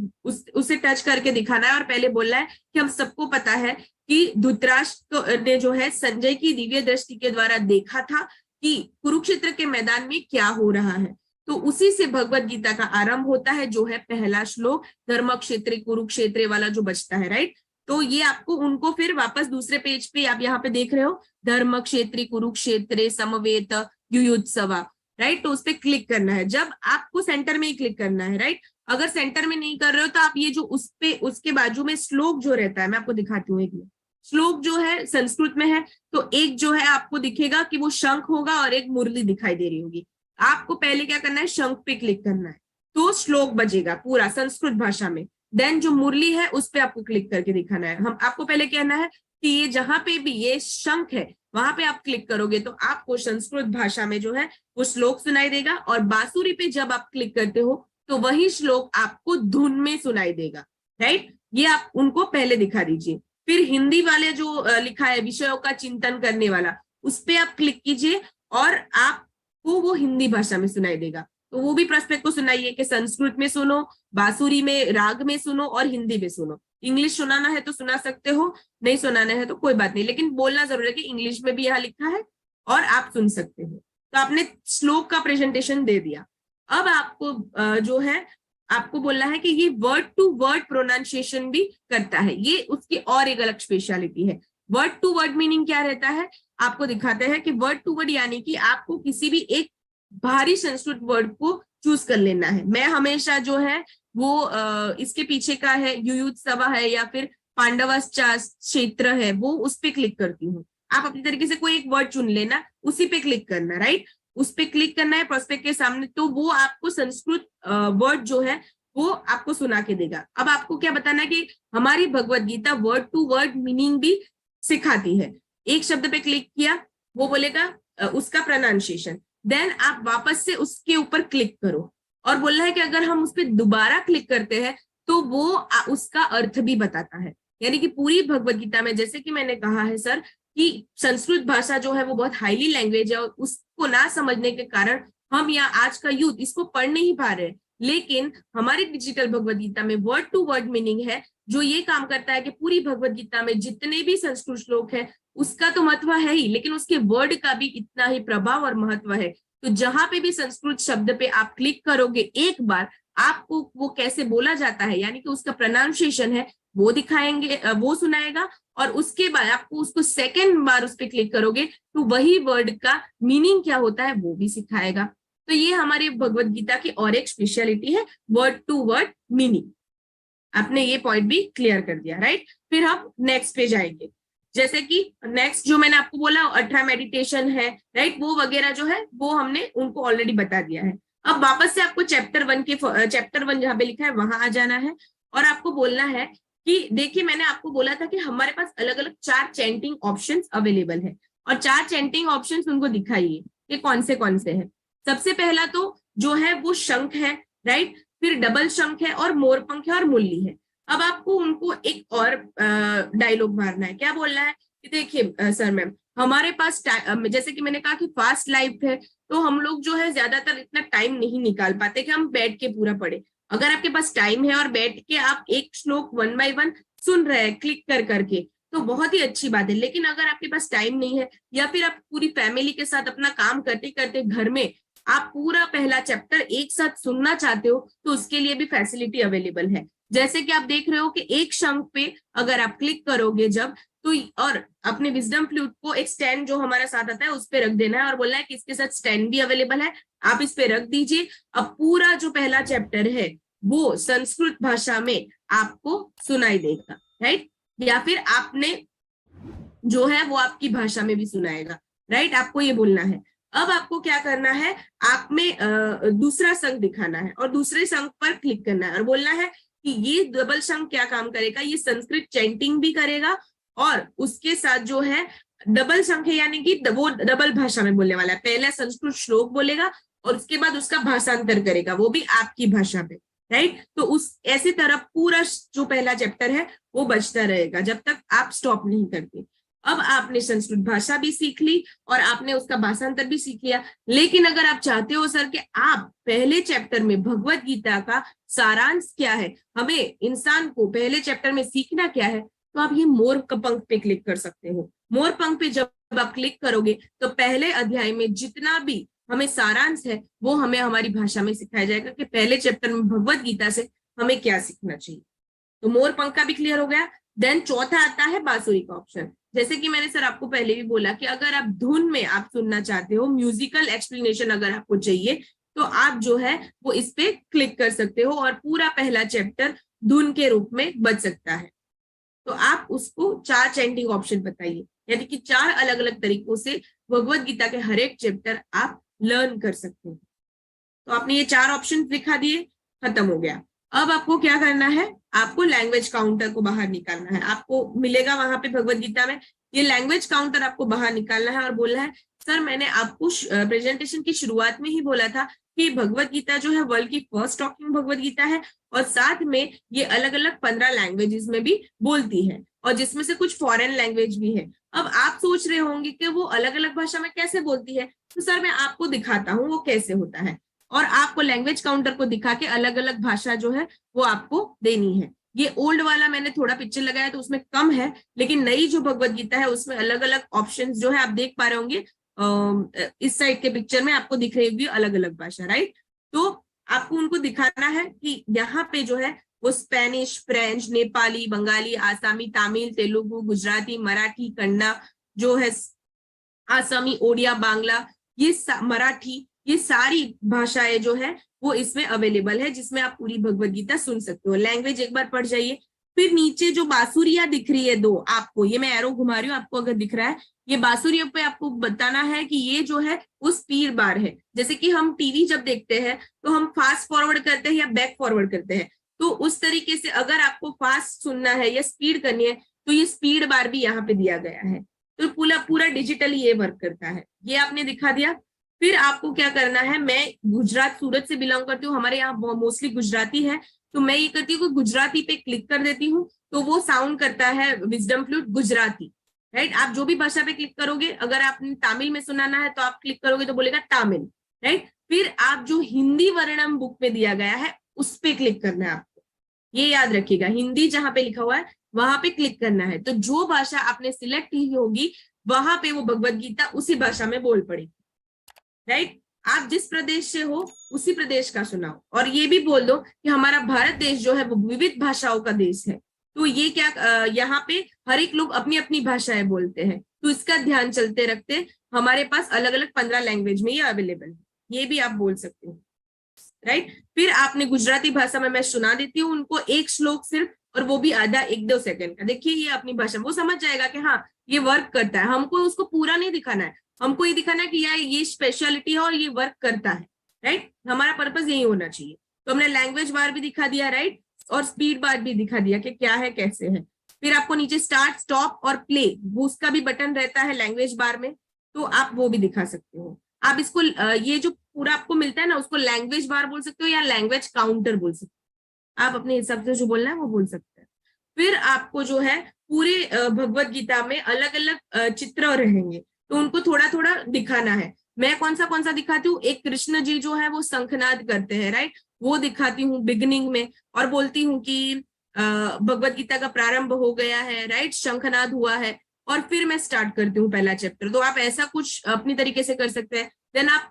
उसे टच करके दिखाना है, और पहले बोलना है कि हम सबको पता है कि धृतराष्ट्र ने जो है संजय की दिव्य दृष्टि के द्वारा देखा था कि कुरुक्षेत्र के मैदान में क्या हो रहा है, तो उसी से भगवत गीता का आरंभ होता है, जो है पहला श्लोक धर्म क्षेत्र कुरुक्षेत्र वाला जो बचता है, राइट। तो ये आपको उनको फिर वापस दूसरे पेज पे आप यहाँ पे देख रहे हो, धर्म क्षेत्र कुरुक्षेत्र समवेत युयुत्सवा, राइट। तो उस पर क्लिक करना है, जब आपको सेंटर में ही क्लिक करना है, राइट। अगर सेंटर में नहीं कर रहे हो तो आप ये जो उस पे उसके बाजू में श्लोक जो रहता है, मैं आपको दिखाती हूँ, एक श्लोक जो है संस्कृत में है, तो एक जो है आपको दिखेगा कि वो शंख होगा और एक मुरली दिखाई दे रही होगी, आपको पहले क्या करना है, शंख पे क्लिक करना है, तो श्लोक बजेगा पूरा संस्कृत भाषा में। देन जो मुरली है उस पे आपको क्लिक करके दिखाना है, हम आपको पहले कहना है कि ये जहां पे भी ये शंख है वहां पे आप क्लिक करोगे तो आपको संस्कृत भाषा में जो है वो श्लोक सुनाई देगा, और बांसुरी पे जब आप क्लिक करते हो तो वही श्लोक आपको धुन में सुनाई देगा, राइट। ये आप उनको पहले दिखा दीजिए। फिर हिंदी वाले जो लिखा है विषयों का चिंतन करने वाला, उस पे आप क्लिक कीजिए और आपको वो हिंदी भाषा में सुनाई देगा, तो वो भी प्रस्पेक्ट को सुनाइए कि संस्कृत में सुनो, बांसुरी में राग में सुनो और हिंदी में सुनो। इंग्लिश सुनाना है तो सुना सकते हो, नहीं सुनाना है तो कोई बात नहीं, लेकिन बोलना जरूर है कि इंग्लिश में भी यहाँ लिखा है और आप सुन सकते हो। तो आपने श्लोक का प्रेजेंटेशन दे दिया। अब आपको जो है आपको बोलना है कि ये वर्ड टू वर्ड प्रोनाउंसिएशन भी करता है, ये उसकी और एक अलग स्पेशलिटी है। वर्ड टू वर्ड मीनिंग क्या रहता है, आपको दिखाते हैं कि वर्ड टू वर्ड यानी कि आपको किसी भी एक भारी संस्कृत वर्ड को चूज कर लेना है। मैं हमेशा जो है वो इसके पीछे का है युयुत्सवा है या फिर पांडवश्च क्षेत्र है, वो उस पे क्लिक करती हूँ। आप अपनी तरीके से कोई एक वर्ड चुन लेना, उसी पे क्लिक करना, राइट। उस पे क्लिक करना है प्रोस्पेक्ट के सामने, तो वो आपको संस्कृत वर्ड जो है वो आपको सुना के देगा। अब आपको क्या बताना है कि हमारी Bhagavad Gita word to word meaning भी सिखाती है। एक शब्द पे क्लिक किया, वो बोलेगा उसका प्रोनाउंसिएशन, देन आप वापस से उसके ऊपर क्लिक करो, और बोलना है कि अगर हम उस पर दोबारा क्लिक करते हैं तो वो उसका अर्थ भी बताता है। यानी कि पूरी भगवत गीता में, जैसे कि मैंने कहा है सर कि संस्कृत भाषा जो है वो बहुत हाईली लैंग्वेज है, और उसको ना समझने के कारण हम या आज का यूथ इसको पढ़ नहीं पा रहे, लेकिन हमारी डिजिटल भगवत गीता में वर्ड टू वर्ड मीनिंग है, जो ये काम करता है कि पूरी भगवत गीता में जितने भी संस्कृत श्लोक है उसका तो महत्व है ही, लेकिन उसके वर्ड का भी इतना ही प्रभाव और महत्व है। तो जहां पे भी संस्कृत शब्द पे आप क्लिक करोगे एक बार, आपको वो कैसे बोला जाता है यानी कि उसका प्रोनाउंसिएशन है वो दिखाएंगे, वो सुनाएगा, और उसके बाद आपको उसको सेकेंड बार उस पर क्लिक करोगे तो वही वर्ड का मीनिंग क्या होता है वो भी सिखाएगा। तो ये हमारी भगवत गीता की और एक स्पेशलिटी है, वर्ड टू वर्ड मीनिंग। आपने ये पॉइंट भी क्लियर कर दिया, राइट। फिर हम नेक्स्ट पे जाएंगे, जैसे कि नेक्स्ट जो मैंने आपको बोला 18 मेडिटेशन है, राइट, वो वगैरह जो है वो हमने उनको ऑलरेडी बता दिया है। अब वापस से आपको चैप्टर 1 जहाँ पे लिखा है वहां आ जाना है, और आपको बोलना है कि देखिए मैंने आपको बोला था कि हमारे पास अलग अलग 4 चैंटिंग ऑप्शंस अवेलेबल है, और 4 चैंटिंग ऑप्शंस उनको दिखाइए कि कौन से हैं। सबसे पहला तो जो है वो शंख है, राइट, फिर डबल शंख है, और मोरपंख है, और मुरली है। अब आपको उनको एक और डायलॉग मारना है, क्या बोलना है कि देखिए सर मैम हमारे पास जैसे कि मैंने कहा कि फास्ट लाइफ है, तो हम लोग जो है ज्यादातर इतना टाइम नहीं निकाल पाते कि हम बैठ के पूरा पढ़े। अगर आपके पास टाइम है और बैठ के आप एक श्लोक 1 बाय 1 सुन रहे हैं क्लिक कर करके, तो बहुत ही अच्छी बात है। लेकिन अगर आपके पास टाइम नहीं है, या फिर आप पूरी फैमिली के साथ अपना काम करते करते घर में आप पूरा पहला चैप्टर एक साथ सुनना चाहते हो, तो उसके लिए भी फैसिलिटी अवेलेबल है। जैसे कि आप देख रहे हो कि एक शंख पे अगर आप क्लिक करोगे जब, तो और अपने विजडम फ्लूट को एक स्टैंड जो हमारा साथ आता है उस पे रख देना है, और बोलना है कि इसके साथ स्टैंड भी अवेलेबल है, आप इस पे रख दीजिए। अब पूरा जो पहला चैप्टर है वो संस्कृत भाषा में आपको सुनाई देगा, राइट, या फिर आपने जो है वो आपकी भाषा में भी सुनाएगा, राइट, आपको ये बोलना है। अब आपको क्या करना है, आप में दूसरा शंख दिखाना है, और दूसरे शंख पर क्लिक करना है, और बोलना है कि ये डबल शंख क्या काम करेगा, ये संस्कृत चैंटिंग भी करेगा, और उसके साथ जो है डबल शंख है यानी कि वो डबल भाषा में बोलने वाला है। पहले संस्कृत श्लोक बोलेगा और उसके बाद उसका भाषांतर करेगा, वो भी आपकी भाषा में, राइट। तो उस ऐसी तरह पूरा जो पहला चैप्टर है वो बचता रहेगा जब तक आप स्टॉप नहीं करते। अब आपने संस्कृत भाषा भी सीख ली और आपने उसका भाषांतर भी सीख लिया, लेकिन अगर आप चाहते हो सर कि आप पहले चैप्टर में भगवत गीता का सारांश क्या है, हमें इंसान को पहले चैप्टर में सीखना क्या है, तो आप ये मोर पंख पे क्लिक कर सकते हो। मोर पंख पे जब आप क्लिक करोगे तो पहले अध्याय में जितना भी हमें सारांश है वो हमें हमारी भाषा में सिखाया जाएगा कि पहले चैप्टर में भगवत गीता से हमें क्या सीखना चाहिए। तो मोर पंख का भी क्लियर हो गया। देन चौथा आता है बांसुरी का ऑप्शन। जैसे कि मैंने सर आपको पहले भी बोला कि अगर आप धुन में आप सुनना चाहते हो, म्यूजिकल एक्सप्लेनेशन अगर आपको चाहिए, तो आप जो है वो इस पे क्लिक कर सकते हो और पूरा पहला चैप्टर धुन के रूप में बच सकता है। तो आप उसको 4 चैंटिंग ऑप्शन बताइए, यानी कि 4 अलग अलग तरीकों से भगवत गीता के हर एक चैप्टर आप लर्न कर सकते हैं। तो आपने ये 4 ऑप्शन दिखा दिए, खत्म हो गया। अब आपको क्या करना है, आपको लैंग्वेज काउंटर को बाहर निकालना है। आपको मिलेगा वहां पे भगवत गीता में ये लैंग्वेज काउंटर आपको बाहर निकालना है और बोलना है सर मैंने आपको प्रेजेंटेशन की शुरुआत में ही बोला था कि भगवत गीता जो है वर्ल्ड की फर्स्ट टॉकिंग भगवत गीता है, और साथ में ये अलग अलग 15 लैंग्वेजेस में भी बोलती है, और जिसमें से कुछ फॉरेन लैंग्वेज भी है। अब आप सोच रहे होंगे कि वो अलग अलग भाषा में कैसे बोलती है, तो सर मैं आपको दिखाता हूँ वो कैसे होता है, और आपको लैंग्वेज काउंटर को दिखा के अलग अलग भाषा जो है वो आपको देनी है। ये ओल्ड वाला मैंने थोड़ा पिक्चर लगाया तो उसमें कम है, लेकिन नई जो भगवत गीता है उसमें अलग अलग ऑप्शंस जो है आप देख पा रहे होंगे, इस साइड के पिक्चर में आपको दिख रही होगी अलग अलग भाषा, राइट। तो आपको उनको दिखाना है कि यहाँ पे जो है वो स्पेनिश, फ्रेंच, नेपाली, बंगाली, आसामी, तमिल, तेलुगु, गुजराती, मराठी, कन्नड़ा जो है, आसामी, ओडिया, बांग्ला, ये मराठी, ये सारी भाषाएं जो है वो इसमें अवेलेबल है, जिसमें आप पूरी भगवत गीता सुन सकते हो। लैंग्वेज एक बार पढ़ जाइए, फिर नीचे जो बांसुरिया दिख रही है दो आपको, ये मैं एरो घुमा रही हूँ आपको अगर दिख रहा है, ये बांसुरिया पे आपको बताना है कि ये जो है वो स्पीड बार है। जैसे कि हम टीवी जब देखते हैं तो हम फास्ट फॉरवर्ड करते हैं या बैक फॉरवर्ड करते हैं, तो उस तरीके से अगर आपको फास्ट सुनना है या स्पीड करनी है तो ये स्पीड बार भी यहाँ पे दिया गया है। तो पूरा पूरा डिजिटली ये वर्क करता है। ये आपने दिखा दिया। फिर आपको क्या करना है, मैं गुजरात सूरत से बिलोंग करती हूँ, हमारे यहाँ मोस्टली गुजराती है, तो मैं ये करती हूँ गुजराती पे क्लिक कर देती हूँ, तो वो साउंड करता है विजडम फ्लूट गुजराती, राइट। आप जो भी भाषा पे क्लिक करोगे, अगर आपने तमिल में सुनाना है तो आप क्लिक करोगे तो बोलेगा तमिल, राइट। फिर आप जो हिंदी वर्णम बुक में दिया गया है उस पे क्लिक करना है आपको, ये याद रखिएगा, हिंदी जहां पे लिखा हुआ है वहां पे क्लिक करना है। तो जो भाषा आपने सिलेक्ट की होगी वहां पे वो भगवत गीता उसी भाषा में बोल पड़ेगी, राइट। आप जिस प्रदेश से हो उसी प्रदेश का सुनाओ, और ये भी बोल दो कि हमारा भारत देश जो है वो विविध भाषाओं का देश है। तो ये क्या यहाँ पे हर एक लोग अपनी अपनी भाषाएं बोलते हैं, तो इसका ध्यान चलते रखते हमारे पास अलग अलग 15 लैंग्वेज में ये अवेलेबल है, ये भी आप बोल सकते हो, राइट। फिर आपने गुजराती भाषा में मैं सुना देती हूँ उनको एक श्लोक सिर्फ, और वो भी आधा 1-2 सेकंड का। देखिए ये अपनी भाषा, वो समझ जाएगा कि हाँ ये वर्क करता है। हमको उसको पूरा नहीं दिखाना है, हमको ये दिखाना है कि यार ये स्पेशलिटी है और ये वर्क करता है, राइट। हमारा पर्पस यही होना चाहिए। तो हमने लैंग्वेज बार भी दिखा दिया, राइट, और स्पीड बार भी दिखा दिया कि क्या है कैसे है। फिर आपको नीचे स्टार्ट, स्टॉप और प्ले, वो उसका भी बटन रहता है लैंग्वेज बार में, तो आप वो भी दिखा सकते हो। आप इसको ये जो पूरा आपको मिलता है ना, उसको लैंग्वेज बार बोल सकते हो या लैंग्वेज काउंटर बोल सकते हो, आप अपने हिसाब से जो बोलना है वो बोल सकते हैं। फिर आपको जो है पूरे भगवत गीता में अलग अलग चित्र रहेंगे, तो उनको थोड़ा थोड़ा दिखाना है। मैं कौन सा दिखाती हूँ, एक कृष्ण जी जो है वो शंखनाद करते हैं, राइट, वो दिखाती हूँ बिगिनिंग में, और बोलती हूँ कि भगवत गीता का प्रारंभ हो गया है, राइट, शंखनाद हुआ है, और फिर मैं स्टार्ट करती हूँ पहला चैप्टर। तो आप ऐसा कुछ अपनी तरीके से कर सकते हैं। देन आप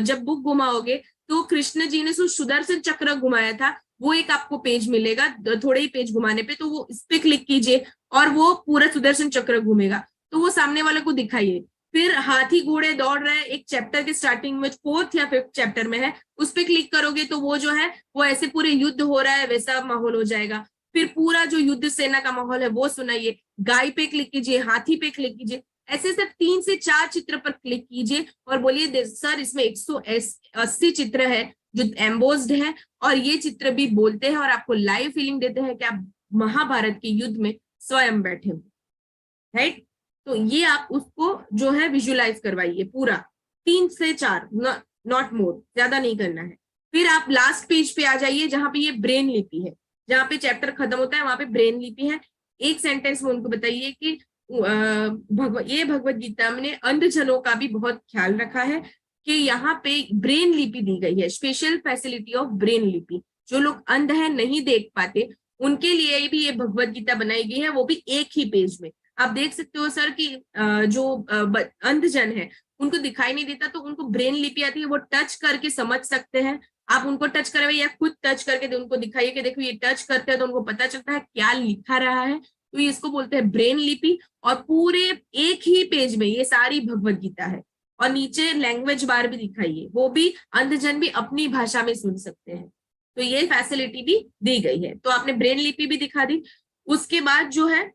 जब बुक घुमाओगे तो कृष्ण जी ने सुदर्शन चक्र घुमाया था, वो एक आपको पेज मिलेगा, थोड़े ही पेज घुमाने पे, तो वो इस पे क्लिक कीजिए और वो पूरा सुदर्शन चक्र घूमेगा, तो वो सामने वाले को दिखाइए। फिर हाथी घोड़े दौड़ रहे हैं, एक चैप्टर के स्टार्टिंग में 4th या 5th चैप्टर में है, उस पे क्लिक करोगे तो वो जो है वो ऐसे पूरे युद्ध हो रहा है वैसा माहौल हो जाएगा। फिर पूरा जो युद्ध सेना का माहौल है वो सुनाइए। गाय पे क्लिक कीजिए, हाथी पे क्लिक कीजिए, ऐसे सिर्फ 3 से 4 चित्र पर क्लिक कीजिए और बोलिए सर इसमें 180 चित्र है जो एम्बोस्ड है, और ये चित्र भी बोलते हैं और आपको लाइव फीलिंग देते हैं कि आप महाभारत के युद्ध में स्वयं बैठे हो, राइट। तो ये आप उसको जो है विजुअलाइज करवाइए पूरा 3 से 4, नॉट मोर, ज्यादा नहीं करना है। फिर आप लास्ट पेज पे आ जाइए जहां पे ये ब्रेन लिपि है, जहां पे चैप्टर खत्म होता है वहां पे ब्रेन लिपि है। एक सेंटेंस में उनको बताइए कि ये भगवत गीता में अंधजनों का भी बहुत ख्याल रखा है कि यहाँ पे ब्रेन लिपि दी गई है, स्पेशल फैसिलिटी ऑफ ब्रेन लिपि। जो लोग अंध है, नहीं देख पाते, उनके लिए भी ये भगवत गीता बनाई गई है, वो भी एक ही पेज में। आप देख सकते हो सर कि जो अंधजन है उनको दिखाई नहीं देता, तो उनको ब्रेन लिपि आती है, वो टच करके समझ सकते हैं। आप उनको टच करवाइए या खुद टच करके उनको दिखाइए कि देखो ये टच करते हैं तो उनको पता चलता है क्या लिखा रहा है, तो ये इसको बोलते हैं ब्रेन लिपि। और पूरे एक ही पेज में ये सारी भगवत गीता है, और नीचे लैंग्वेज बार भी दिखाइए, वो भी अंधजन भी अपनी भाषा में सुन सकते हैं, तो ये फैसिलिटी भी दी गई है। तो आपने ब्रेन लिपि भी दिखा दी। उसके बाद जो है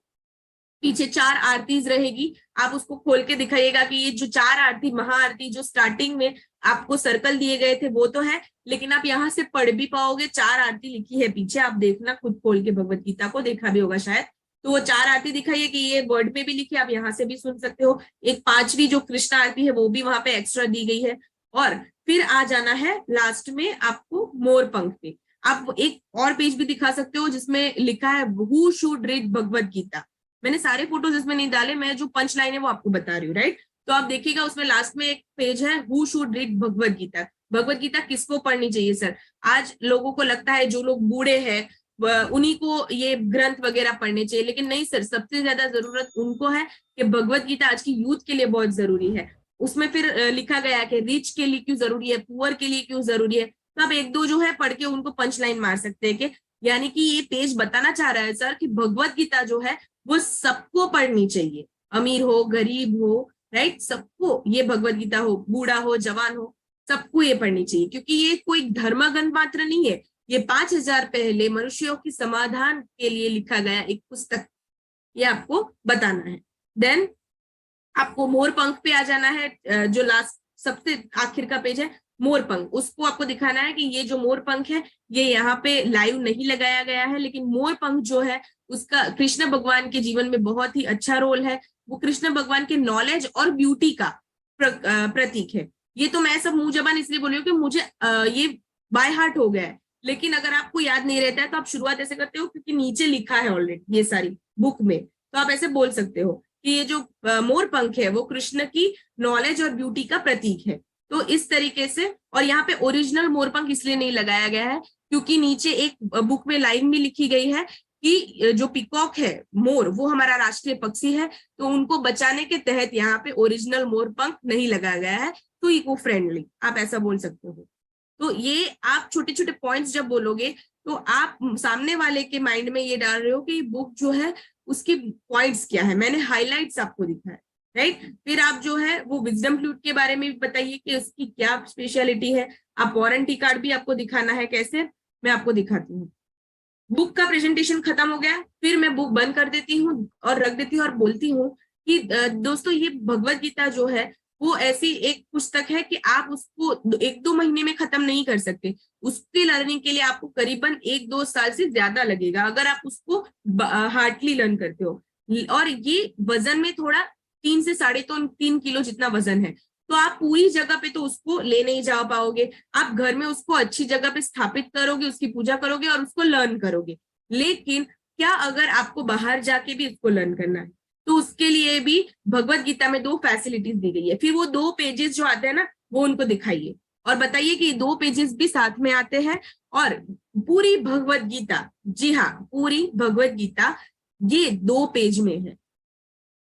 पीछे 4 आरतीज रहेगी, आप उसको खोल के दिखाइएगा कि ये जो 4 आरती, महाआरती जो स्टार्टिंग में आपको सर्कल दिए गए थे वो तो है, लेकिन आप यहाँ से पढ़ भी पाओगे। 4 आरती लिखी है पीछे, आप देखना खुद खोल के, भगवत गीता को देखा भी होगा शायद, तो वो 4 आरती दिखाइए कि ये वर्ड में भी लिखी, आप यहाँ से भी सुन सकते हो। एक 5वीं जो कृष्ण आरती है वो भी वहां पे एक्स्ट्रा दी गई है। और फिर आ जाना है लास्ट में आपको मोर पंख पे, आप एक और पेज भी दिखा सकते हो जिसमें लिखा है who should read Bhagavad Gita. मैंने सारे फोटोज इसमें नहीं डाले, मैं जो पंच लाइन है वो आपको बता रही हूँ, राइट। तो आप देखिएगा उसमें लास्ट में एक पेज है who should read Bhagavad Gita. Bhagavad Gita किसको पढ़नी चाहिए सर? आज लोगों को लगता है जो लोग बूढ़े हैं उन्हीं को ये ग्रंथ वगैरह पढ़ने चाहिए, लेकिन नहीं सर, सबसे ज्यादा जरूरत उनको है कि भगवत गीता आज की यूथ के लिए बहुत जरूरी है। उसमें फिर लिखा गया है कि रिच के लिए क्यों जरूरी है, पुअर के लिए क्यों जरूरी है। तो आप 1-2 जो है पढ़ के उनको पंच लाइन मार सकते हैं कि यानी कि ये पेज बताना चाह रहा है सर कि भगवत गीता जो है वो सबको पढ़नी चाहिए, अमीर हो गरीब हो, राइट, सबको ये भगवत गीता हो, बूढ़ा हो जवान हो, सबको ये पढ़नी चाहिए, क्योंकि ये कोई धर्मग्रंथ मात्र नहीं है, ये 5000 पहले मनुष्यों की समाधान के लिए लिखा गया एक पुस्तक, ये आपको बताना है। देन आपको मोर पंख पे आ जाना है, जो लास्ट सबसे आखिर का पेज है मोर पंख, उसको आपको दिखाना है कि ये जो मोर पंख है ये यहाँ पे लाइव नहीं लगाया गया है, लेकिन मोर पंख जो है उसका कृष्ण भगवान के जीवन में बहुत ही अच्छा रोल है। वो कृष्ण भगवान के नॉलेज और ब्यूटी का प्रतीक है। ये तो मैं सब मुंह जबान इसलिए बोल रही हूँ कि मुझे ये बाय हार्ट हो गया है, लेकिन अगर आपको याद नहीं रहता है तो आप शुरुआत ऐसे करते हो क्योंकि नीचे लिखा है ऑलरेडी ये सारी बुक में, तो आप ऐसे बोल सकते हो कि ये जो मोर पंख है वो कृष्ण की नॉलेज और ब्यूटी का प्रतीक है। तो इस तरीके से, और यहाँ पे ओरिजिनल मोर पंख इसलिए नहीं लगाया गया है क्योंकि नीचे एक बुक में लाइन भी लिखी गई है कि जो पिकॉक है मोर वो हमारा राष्ट्रीय पक्षी है, तो उनको बचाने के तहत यहाँ पे ओरिजिनल मोर पंख नहीं लगाया गया है, तो इको फ्रेंडली आप ऐसा बोल सकते हो। तो ये आप छोटे छोटे पॉइंट्स जब बोलोगे तो आप सामने वाले के माइंड में ये डाल रहे हो कि बुक जो है उसकी पॉइंट्स क्या है, मैंने हाईलाइट्स आपको दिखा है, राइट। फिर आप जो है वो विजडम फ्लूट के बारे में भी बताइए कि उसकी क्या स्पेशलिटी है। आप वारंटी कार्ड भी आपको दिखाना है, कैसे मैं आपको दिखाती हूँ। बुक का प्रेजेंटेशन खत्म हो गया, फिर मैं बुक बंद कर देती हूँ और रख देती हूँ और बोलती हूँ कि दोस्तों ये भगवत गीता जो है वो ऐसी एक पुस्तक है कि आप उसको 1-2 महीने में खत्म नहीं कर सकते। उसकी लर्निंग के लिए आपको करीबन 1-2 साल से ज्यादा लगेगा अगर आप उसको हार्डली लर्न करते हो। और ये वजन में थोड़ा 3 से 3.5 किलो जितना वजन है, तो आप पूरी जगह पे तो उसको ले नहीं जा पाओगे। आप घर में उसको अच्छी जगह पे स्थापित करोगे, उसकी पूजा करोगे और उसको लर्न करोगे, लेकिन क्या अगर आपको बाहर जाके भी इसको लर्न करना है तो उसके लिए भी भगवत गीता में 2 फैसिलिटीज दी गई है। फिर वो 2 पेजेस जो आते हैं ना वो उनको दिखाइए और बताइए कि 2 पेजेस भी साथ में आते हैं और पूरी भगवत गीता, जी हाँ पूरी भगवत गीता ये 2 पेज में है।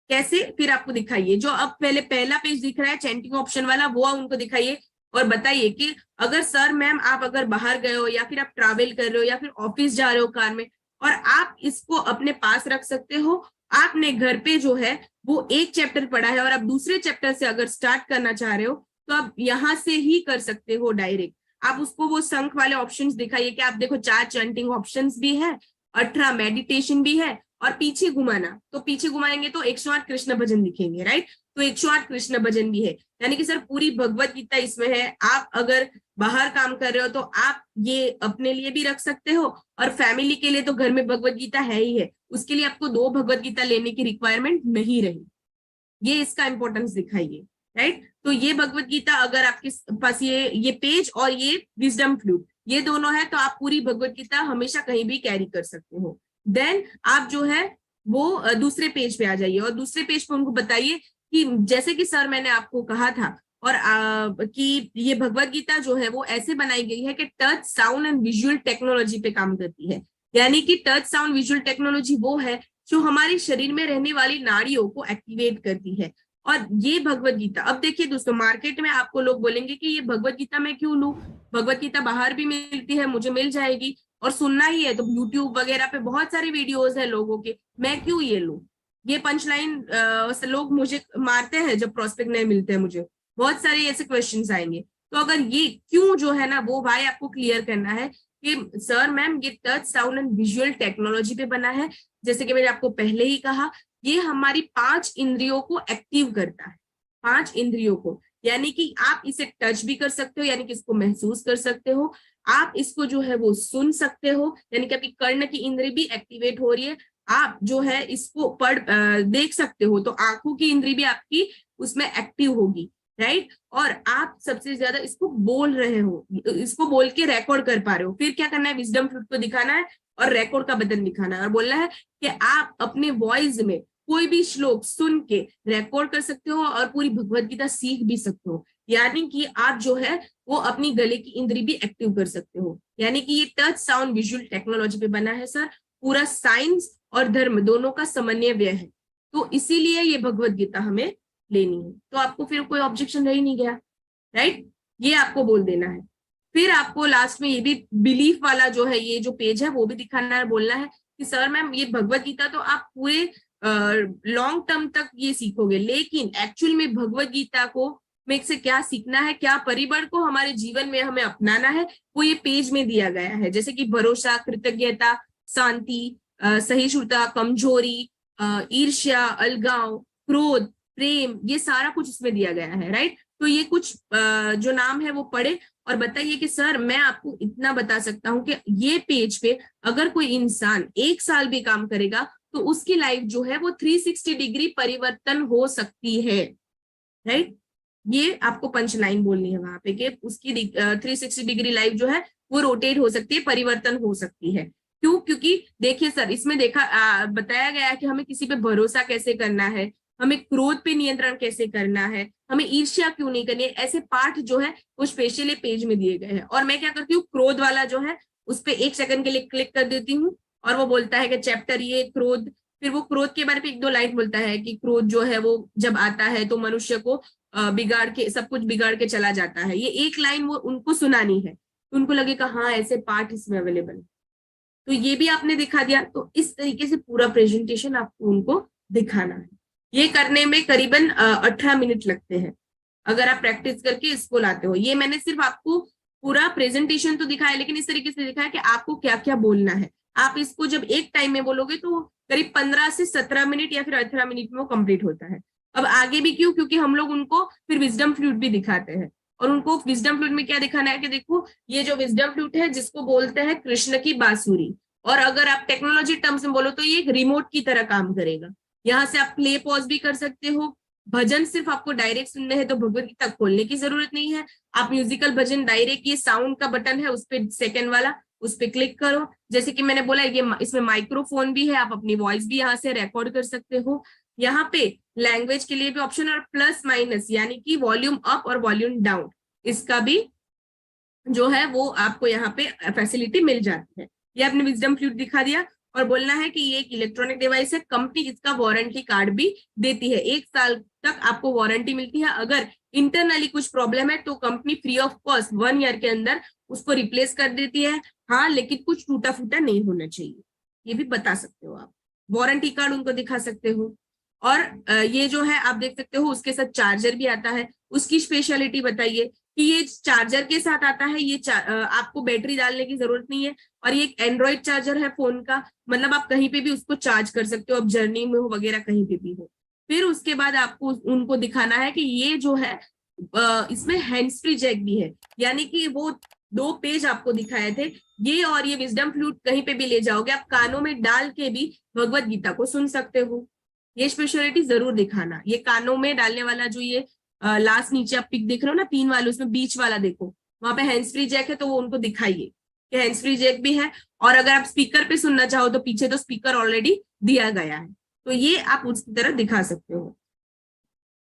कैसे, फिर आपको दिखाइए। जो अब पहले पहला पेज दिख रहा है चैंटिंग ऑप्शन वाला, वो उनको दिखाइए और बताइए कि अगर सर मैम आप अगर बाहर गए हो या फिर आप ट्रैवल कर रहे हो या फिर ऑफिस जा रहे हो कार में और आप इसको अपने पास रख सकते हो। आपने घर पे जो है वो एक चैप्टर पढ़ा है और आप दूसरे चैप्टर से अगर स्टार्ट करना चाह रहे हो तो आप यहाँ से ही कर सकते हो डायरेक्ट। आप उसको वो शंख वाले ऑप्शंस दिखाइए कि आप देखो 4 चैंटिंग ऑप्शंस भी है, 18 मेडिटेशन भी है और पीछे घुमाना, तो पीछे घुमाएंगे तो 108 कृष्ण भजन दिखेंगे, राइट। तो 108 कृष्ण भजन भी है, यानी कि सर पूरी भगवत गीता इसमें है। आप अगर बाहर काम कर रहे हो तो आप ये अपने लिए भी रख सकते हो और फैमिली के लिए तो घर में भगवत गीता है ही है, उसके लिए आपको 2 भगवत गीता लेने की रिक्वायरमेंट नहीं रही। ये इसका इंपॉर्टेंस दिखाइए, राइट। तो ये भगवत गीता अगर आपके पास ये पेज और ये विजडम फ्लूट ये दोनों है तो आप पूरी भगवत गीता हमेशा कहीं भी कैरी कर सकते हो। देन आप जो है वो दूसरे पेज पे आ जाइए और दूसरे पेज पे उनको बताइए कि जैसे कि सर मैंने आपको कहा था और कि ये भगवत गीता जो है वो ऐसे बनाई गई है कि touch sound and visual technology पे काम करती है। यानी कि टच साउंड विजुअल टेक्नोलॉजी वो है जो हमारे शरीर में रहने वाली नाड़ियों को एक्टिवेट करती है। और ये भगवत गीता, अब देखिए दोस्तों मार्केट में आपको लोग बोलेंगे कि ये भगवत गीता मैं क्यों लूं, भगवत गीता बाहर भी मिलती है, मुझे मिल जाएगी और सुनना ही है तो यूट्यूब वगैरह पे बहुत सारे वीडियोस है लोगों के, मैं क्यों ये लूं। ये पंचलाइन लोग मुझे मारते हैं जब प्रोस्पेक्ट नहीं मिलते हैं, मुझे बहुत सारे ऐसे क्वेश्चंस आएंगे। तो अगर ये क्यों जो है ना वो भाई आपको क्लियर करना है कि सर मैम ये touch sound and visual technology पे बना है। जैसे कि मैंने आपको पहले ही कहा ये हमारी 5 इंद्रियों को एक्टिव करता है, 5 इंद्रियों को, यानी कि आप इसे टच भी कर सकते हो यानी कि इसको महसूस कर सकते हो, आप इसको जो है वो सुन सकते हो यानी कि आपकी कर्ण की इंद्री भी एक्टिवेट हो रही है, आप जो है इसको देख सकते हो तो आंखों की इंद्री भी आपकी उसमें एक्टिव होगी, राइट। और आप सबसे ज्यादा इसको बोल रहे हो, इसको बोल के रिकॉर्ड कर पा रहे हो। फिर क्या करना है, विजडम फ्लूट को दिखाना है और रिकॉर्ड का बटन दिखाना है और बोलना है कि आप अपने वॉइस में कोई भी श्लोक सुन के रिकॉर्ड कर सकते हो और पूरी भगवत गीता सीख भी सकते हो। यानी कि आप जो है वो अपनी गले की इंद्री भी एक्टिव कर सकते हो। यानी कि ये टच साउंड विजुअल टेक्नोलॉजी पे बना है सर, पूरा साइंस और धर्म दोनों का समन्वय है, तो इसीलिए ये भगवत गीता हमें लेनी है। तो आपको फिर कोई ऑब्जेक्शन रह ही नहीं गया, राइट। ये आपको बोल देना है। फिर आपको लास्ट में ये भी बिलीफ वाला जो है ये जो पेज है वो भी दिखाना है, बोलना है कि सर मैम ये भगवत गीता तो आप पूरे लॉन्ग टर्म तक ये सीखोगे, लेकिन एक्चुअल में भगवत गीता को में से क्या सीखना है, क्या परिबल को हमारे जीवन में हमें अपनाना है, वो ये पेज में दिया गया है। जैसे कि भरोसा, कृतज्ञता, शांति, सहिष्णुता, कमजोरी, ईर्ष्या, अलगाव, क्रोध, प्रेम, ये सारा कुछ इसमें दिया गया है, राइट। तो ये कुछ जो नाम है वो पढ़े और बताइए कि सर मैं आपको इतना बता सकता हूं कि ये पेज पे अगर कोई इंसान 1 साल भी काम करेगा तो उसकी लाइफ जो है वो 360 डिग्री परिवर्तन हो सकती है, राइट। ये आपको पंच लाइन बोलनी है वहां पे कि उसकी 360 डिग्री लाइफ जो है वो रोटेट हो सकती है, परिवर्तन हो सकती है। क्यों? क्योंकि देखिए सर, इसमें बताया गया है कि हमें किसी पे भरोसा कैसे करना है, हमें क्रोध पे नियंत्रण कैसे करना है, हमें ईर्ष्या क्यों नहीं करनी है, ऐसे पाठ जो है वो स्पेशली पेज में दिए गए हैं। और मैं क्या करती हूँ, क्रोध वाला जो है उस पर 1 सेकंड के लिए क्लिक कर देती हूँ और वो बोलता है कि चैप्टर ये क्रोध, फिर वो क्रोध के बारे में 1-2 लाइन बोलता है कि क्रोध जो है वो जब आता है तो मनुष्य को बिगाड़ के, सब कुछ बिगाड़ के चला जाता है। ये 1 लाइन वो उनको सुनानी है, तो उनको लगेगा हाँ ऐसे पार्ट इसमें अवेलेबल है। तो ये भी आपने दिखा दिया। तो इस तरीके से पूरा प्रेजेंटेशन आपको उनको दिखाना है। ये करने में करीबन 18 मिनट लगते हैं अगर आप प्रैक्टिस करके इसको लाते हो। ये मैंने सिर्फ आपको पूरा प्रेजेंटेशन तो दिखाया, लेकिन इस तरीके से दिखाया कि आपको क्या क्या बोलना है। आप इसको जब एक टाइम में बोलोगे तो करीब 15 से 17 मिनट या फिर 18 मिनट में वो कंप्लीट होता है। अब आगे भी क्यों? क्योंकि हम लोग उनको फिर विजडम फ्लूट भी दिखाते हैं। और उनको विजडम फ्लूट में क्या दिखाना है कि देखो ये जो विजडम फ्लूट है जिसको बोलते हैं कृष्ण की बांसुरी, और अगर आप टेक्नोलॉजी टर्म्स में बोलो तो ये एक रिमोट की तरह काम करेगा। यहाँ से आप प्ले पॉज भी कर सकते हो। भजन सिर्फ आपको डायरेक्ट सुनने हैं तो भगवत गीता खोलने की जरूरत नहीं है। आप म्यूजिकल भजन डायरेक्ट, ये साउंड का बटन है उस पर सेकेंड वाला, उस पर क्लिक करो। जैसे कि मैंने बोला ये इसमें माइक्रोफोन भी है, आप अपनी वॉइस भी यहाँ से रिकॉर्ड कर सकते हो। यहाँ पे लैंग्वेज के लिए भी ऑप्शन, और प्लस माइनस यानी कि वॉल्यूम अप और वॉल्यूम डाउन, इसका भी जो है वो आपको यहाँ पे फैसिलिटी मिल जाती है। ये आपने विजडम फ्लूट दिखा दिया और बोलना है कि ये एक इलेक्ट्रॉनिक डिवाइस है, कंपनी इसका वारंटी कार्ड भी देती है, 1 साल तक आपको वारंटी मिलती है। अगर इंटरनली कुछ प्रॉब्लम है तो company free of cost 1 year के अंदर उसको रिप्लेस कर देती है। हाँ, लेकिन कुछ टूटा फूटा नहीं होना चाहिए, ये भी बता सकते हो आप। वारंटी कार्ड उनको दिखा सकते हो। और ये जो है आप देख सकते हो उसके साथ चार्जर भी आता है। उसकी स्पेशलिटी बताइए कि ये चार्जर के साथ आता है, ये आपको बैटरी डालने की जरूरत नहीं है। और ये एक एंड्रॉइड चार्जर है फोन का, मतलब आप कहीं पे भी उसको चार्ज कर सकते हो, अब जर्नी में हो वगैरह कहीं पे भी हो। फिर उसके बाद आपको उनको दिखाना है कि ये जो है इसमें हैंड्स फ्री जैक भी है, यानी कि वो 2 पेज आपको दिखाए थे, ये और ये विजडम फ्लूट कहीं पे भी ले जाओगे, आप कानों में डाल के भी भगवत गीता को सुन सकते हो। ये स्पेशलिटी जरूर दिखाना। ये कानों में डालने वाला जो ये लास्ट नीचे आप पिक देख रहे हो ना 3 वाले, उसमें बीच वाला देखो, वहां पे हैंड्स फ्री जैक है, तो वो उनको दिखाइए कि हैंड्स फ्री जैक भी है। और अगर आप स्पीकर पे सुनना चाहो तो पीछे तो स्पीकर ऑलरेडी दिया गया है, तो ये आप उसकी तरह दिखा सकते हो।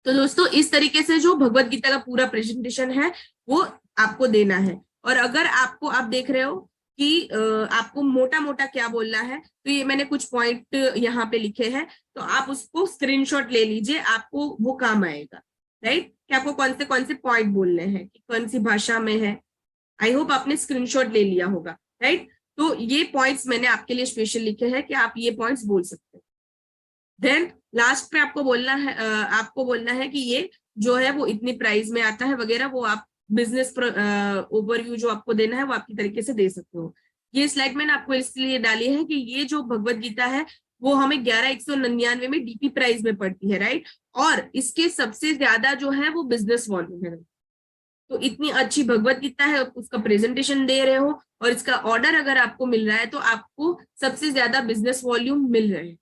तो दोस्तों इस तरीके से जो भगवत गीता का पूरा प्रेजेंटेशन है वो आपको देना है। और अगर आपको, आप देख रहे हो कि आपको मोटा मोटा क्या बोलना है, तो ये मैंने कुछ पॉइंट यहाँ पे लिखे हैं, तो आप उसको स्क्रीनशॉट ले लीजिए, आपको वो काम आएगा, राइट। कि आपको कौन से पॉइंट बोलने हैं, कौन सी भाषा में है। आई होप आपने स्क्रीनशॉट ले लिया होगा, राइट। तो ये पॉइंट्स मैंने आपके लिए स्पेशल लिखे हैं कि आप ये पॉइंट्स बोल सकते हैं। देन लास्ट पे आपको बोलना है कि ये जो है वो इतनी प्राइस में आता है वगैरह, वो आप बिजनेस ओवरव्यू जो आपको देना है वो आपकी तरीके से दे सकते हो। ये स्लाइड मैंने आपको इसलिए डाली है कि ये जो भगवत गीता है वो हमें 11,199 में डीपी प्राइस में पड़ती है, राइट। और इसके सबसे ज्यादा जो है वो बिजनेस वॉल्यूम है। तो इतनी अच्छी भगवत गीता है, उसका प्रेजेंटेशन दे रहे हो और इसका ऑर्डर अगर आपको मिल रहा है तो आपको सबसे ज्यादा बिजनेस वॉल्यूम मिल रहे हैं।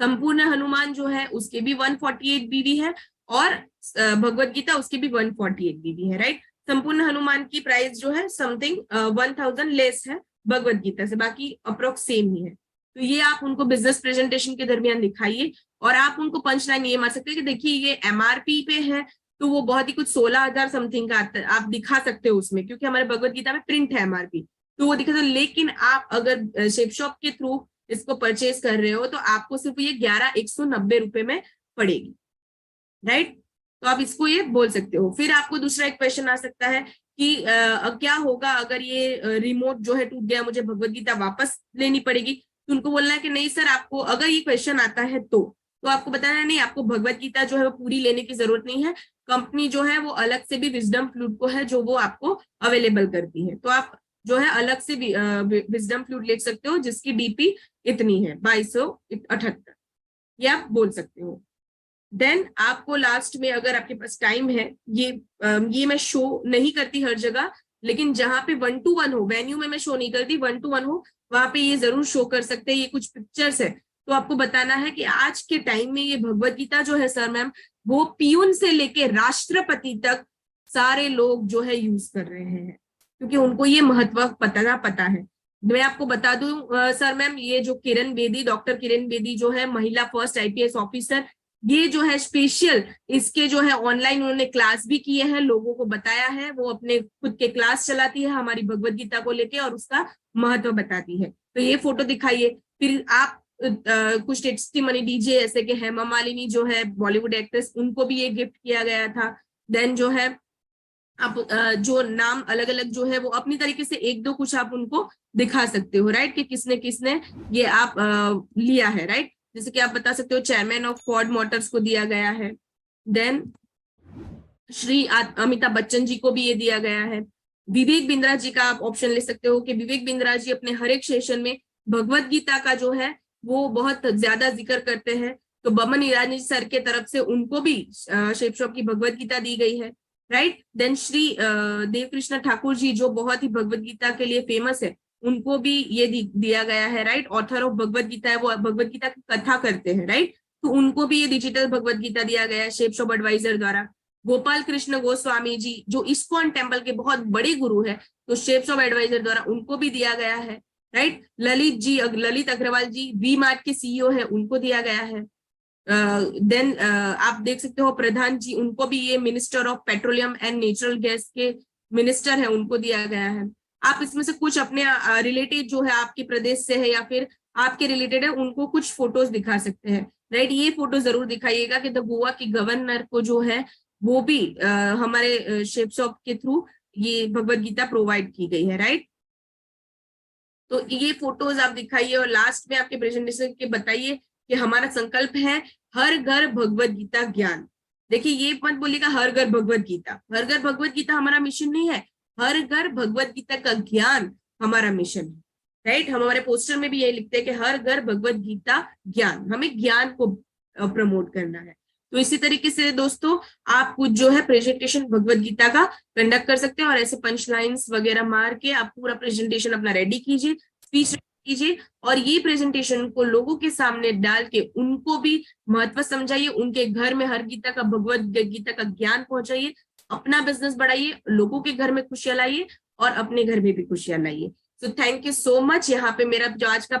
संपूर्ण हनुमान जो है उसके भी 148 बीबी है और भगवत गीता उसके भी 148 बीबी है, राइट। संपूर्ण हनुमान की प्राइस जो है समथिंग 1000 लेस है भगवत गीता से, बाकी अप्रोक्स सेम ही है। तो ये आप उनको बिजनेस प्रेजेंटेशन के दरमियान दिखाइए और आप उनको पंच लाइन ये मार सकते हैं कि देखिए ये एमआरपी पे है, तो वो बहुत ही कुछ 16,000 समथिंग का आता है, आप दिखा सकते हो उसमें, क्योंकि हमारे भगवत गीता में प्रिंट है एमआरपी, तो वो दिखा। लेकिन आप अगर शेप शॉप के थ्रू इसको परचेज कर रहे हो तो आपको सिर्फ ये 11,190 रुपए में पड़ेगी, राइट। तो आप इसको ये बोल सकते हो। फिर आपको दूसरा एक क्वेश्चन आ सकता है कि क्या होगा अगर ये रिमोट जो है टूट गया, मुझे भगवत गीता वापस लेनी पड़ेगी। तो उनको बोलना है कि नहीं सर, आपको अगर ये क्वेश्चन आता है तो आपको बताना है नहीं, आपको भगवत गीता जो है वो पूरी लेने की जरूरत नहीं है, कंपनी जो है वो अलग से भी विजडम फ्लूट को है जो वो आपको अवेलेबल करती है। तो आप जो है अलग से विजडम फ्लूट ले सकते हो जिसकी डीपी इतनी है 2278, ये आप बोल सकते हो। देन आपको लास्ट में अगर आपके पास टाइम है, ये मैं शो नहीं करती हर जगह, लेकिन जहां पे 1 to 1 हो, वेन्यू में मैं शो नहीं करती, 1 to 1 हो वहां पे ये जरूर शो कर सकते हैं। ये कुछ पिक्चर्स है, तो आपको बताना है कि आज के टाइम में ये भगवत गीता जो है सर मैम, वो पियून से लेके राष्ट्रपति तक सारे लोग जो है यूज कर रहे हैं, क्योंकि उनको ये महत्व पता है। मैं आपको बता दूं सर मैम, ये जो किरण बेदी, डॉक्टर किरण बेदी जो है महिला फर्स्ट आईपीएस ऑफिसर, ये जो है स्पेशल इसके जो है ऑनलाइन उन्होंने क्लास भी किए हैं, लोगों को बताया है, वो अपने खुद के क्लास चलाती है हमारी भगवत गीता को लेके और उसका महत्व बताती है। तो ये फोटो दिखाइए। फिर आप कुछ टेस्टिमनी दीजिए, ऐसे कि हेमा मालिनी जो है बॉलीवुड एक्ट्रेस, उनको भी ये गिफ्ट किया गया था। देन जो है आप जो नाम अलग अलग जो है वो अपनी तरीके से एक दो कुछ आप उनको दिखा सकते हो, राइट, कि किसने किसने ये आप लिया है, राइट। जैसे कि आप बता सकते हो चेयरमैन ऑफ फोर्ड मोटर्स को दिया गया है। देन श्री अमिताभ बच्चन जी को भी ये दिया गया है। विवेक बिंद्रा जी का आप ऑप्शन ले सकते हो कि विवेक बिंद्रा जी अपने हर एक सेशन में भगवत गीता का जो है वो बहुत ज्यादा जिक्र करते हैं, तो बमन ईरानी सर के तरफ से उनको भी शेप शॉप की भगवत गीता दी गई है, राइट। देन श्री देव कृष्ण ठाकुर जी जो बहुत ही भगवत गीता के लिए फेमस है, उनको भी ये दिया गया है, right. Author of Bhagavad Gita है, वो भगवत गीता की कथा करते हैं, राइट, तो उनको भी ये डिजिटल भगवत गीता दिया गया है शेप शॉप एडवाइजर द्वारा। गोपाल कृष्ण गोस्वामी जी जो इस्कॉन टेम्पल के बहुत बड़े गुरु है, तो शेप शॉप एडवाइजर द्वारा उनको भी दिया गया है, right. Lalit Agrawal ji V mart के सीईओ है, उनको दिया गया है। देन आप देख सकते हो प्रधान जी, उनको भी ये minister of petroleum and natural gas के मिनिस्टर है, उनको दिया गया है। आप इसमें से कुछ अपने रिलेटेड जो है आपके प्रदेश से है या फिर आपके रिलेटेड है, उनको कुछ फोटोज दिखा सकते हैं, राइट। ये फोटो जरूर दिखाइएगा कि द गोवा के गवर्नर को जो है वो भी हमारे शेप शॉप के थ्रू ये भगवत गीता प्रोवाइड की गई है, राइट। तो ये फोटोज आप दिखाइए और लास्ट में आपके प्रेजेंटेशन के बताइए कि हमारा संकल्प है हर घर भगवत गीता ज्ञान। देखिए ये मत बोलिएगा हर घर भगवत गीता, हर घर भगवत गीता हमारा मिशन नहीं है, हर घर भगवत गीता का ज्ञान हमारा मिशन है, राइट। हम हमारे पोस्टर में भी यही लिखते हैं कि हर घर भगवत गीता ज्ञान, हमें ज्ञान को प्रमोट करना है। तो इसी तरीके से दोस्तों आप कुछ जो है प्रेजेंटेशन भगवत गीता का कंडक्ट कर सकते हैं और ऐसे पंच लाइन्स वगैरह मार के आप पूरा प्रेजेंटेशन अपना रेडी कीजिए, स्पीच कीजिए और ये प्रेजेंटेशन को लोगों के सामने डाल के उनको भी महत्व समझाइए, उनके घर में हर गीता का भगवत गीता का ज्ञान पहुंचाइए, अपना बिजनेस बढ़ाइए, लोगों के घर में खुशियां लाइए और अपने घर में भी खुशियां लाइए। So thank you so much. यहाँ पे मेरा जो आज का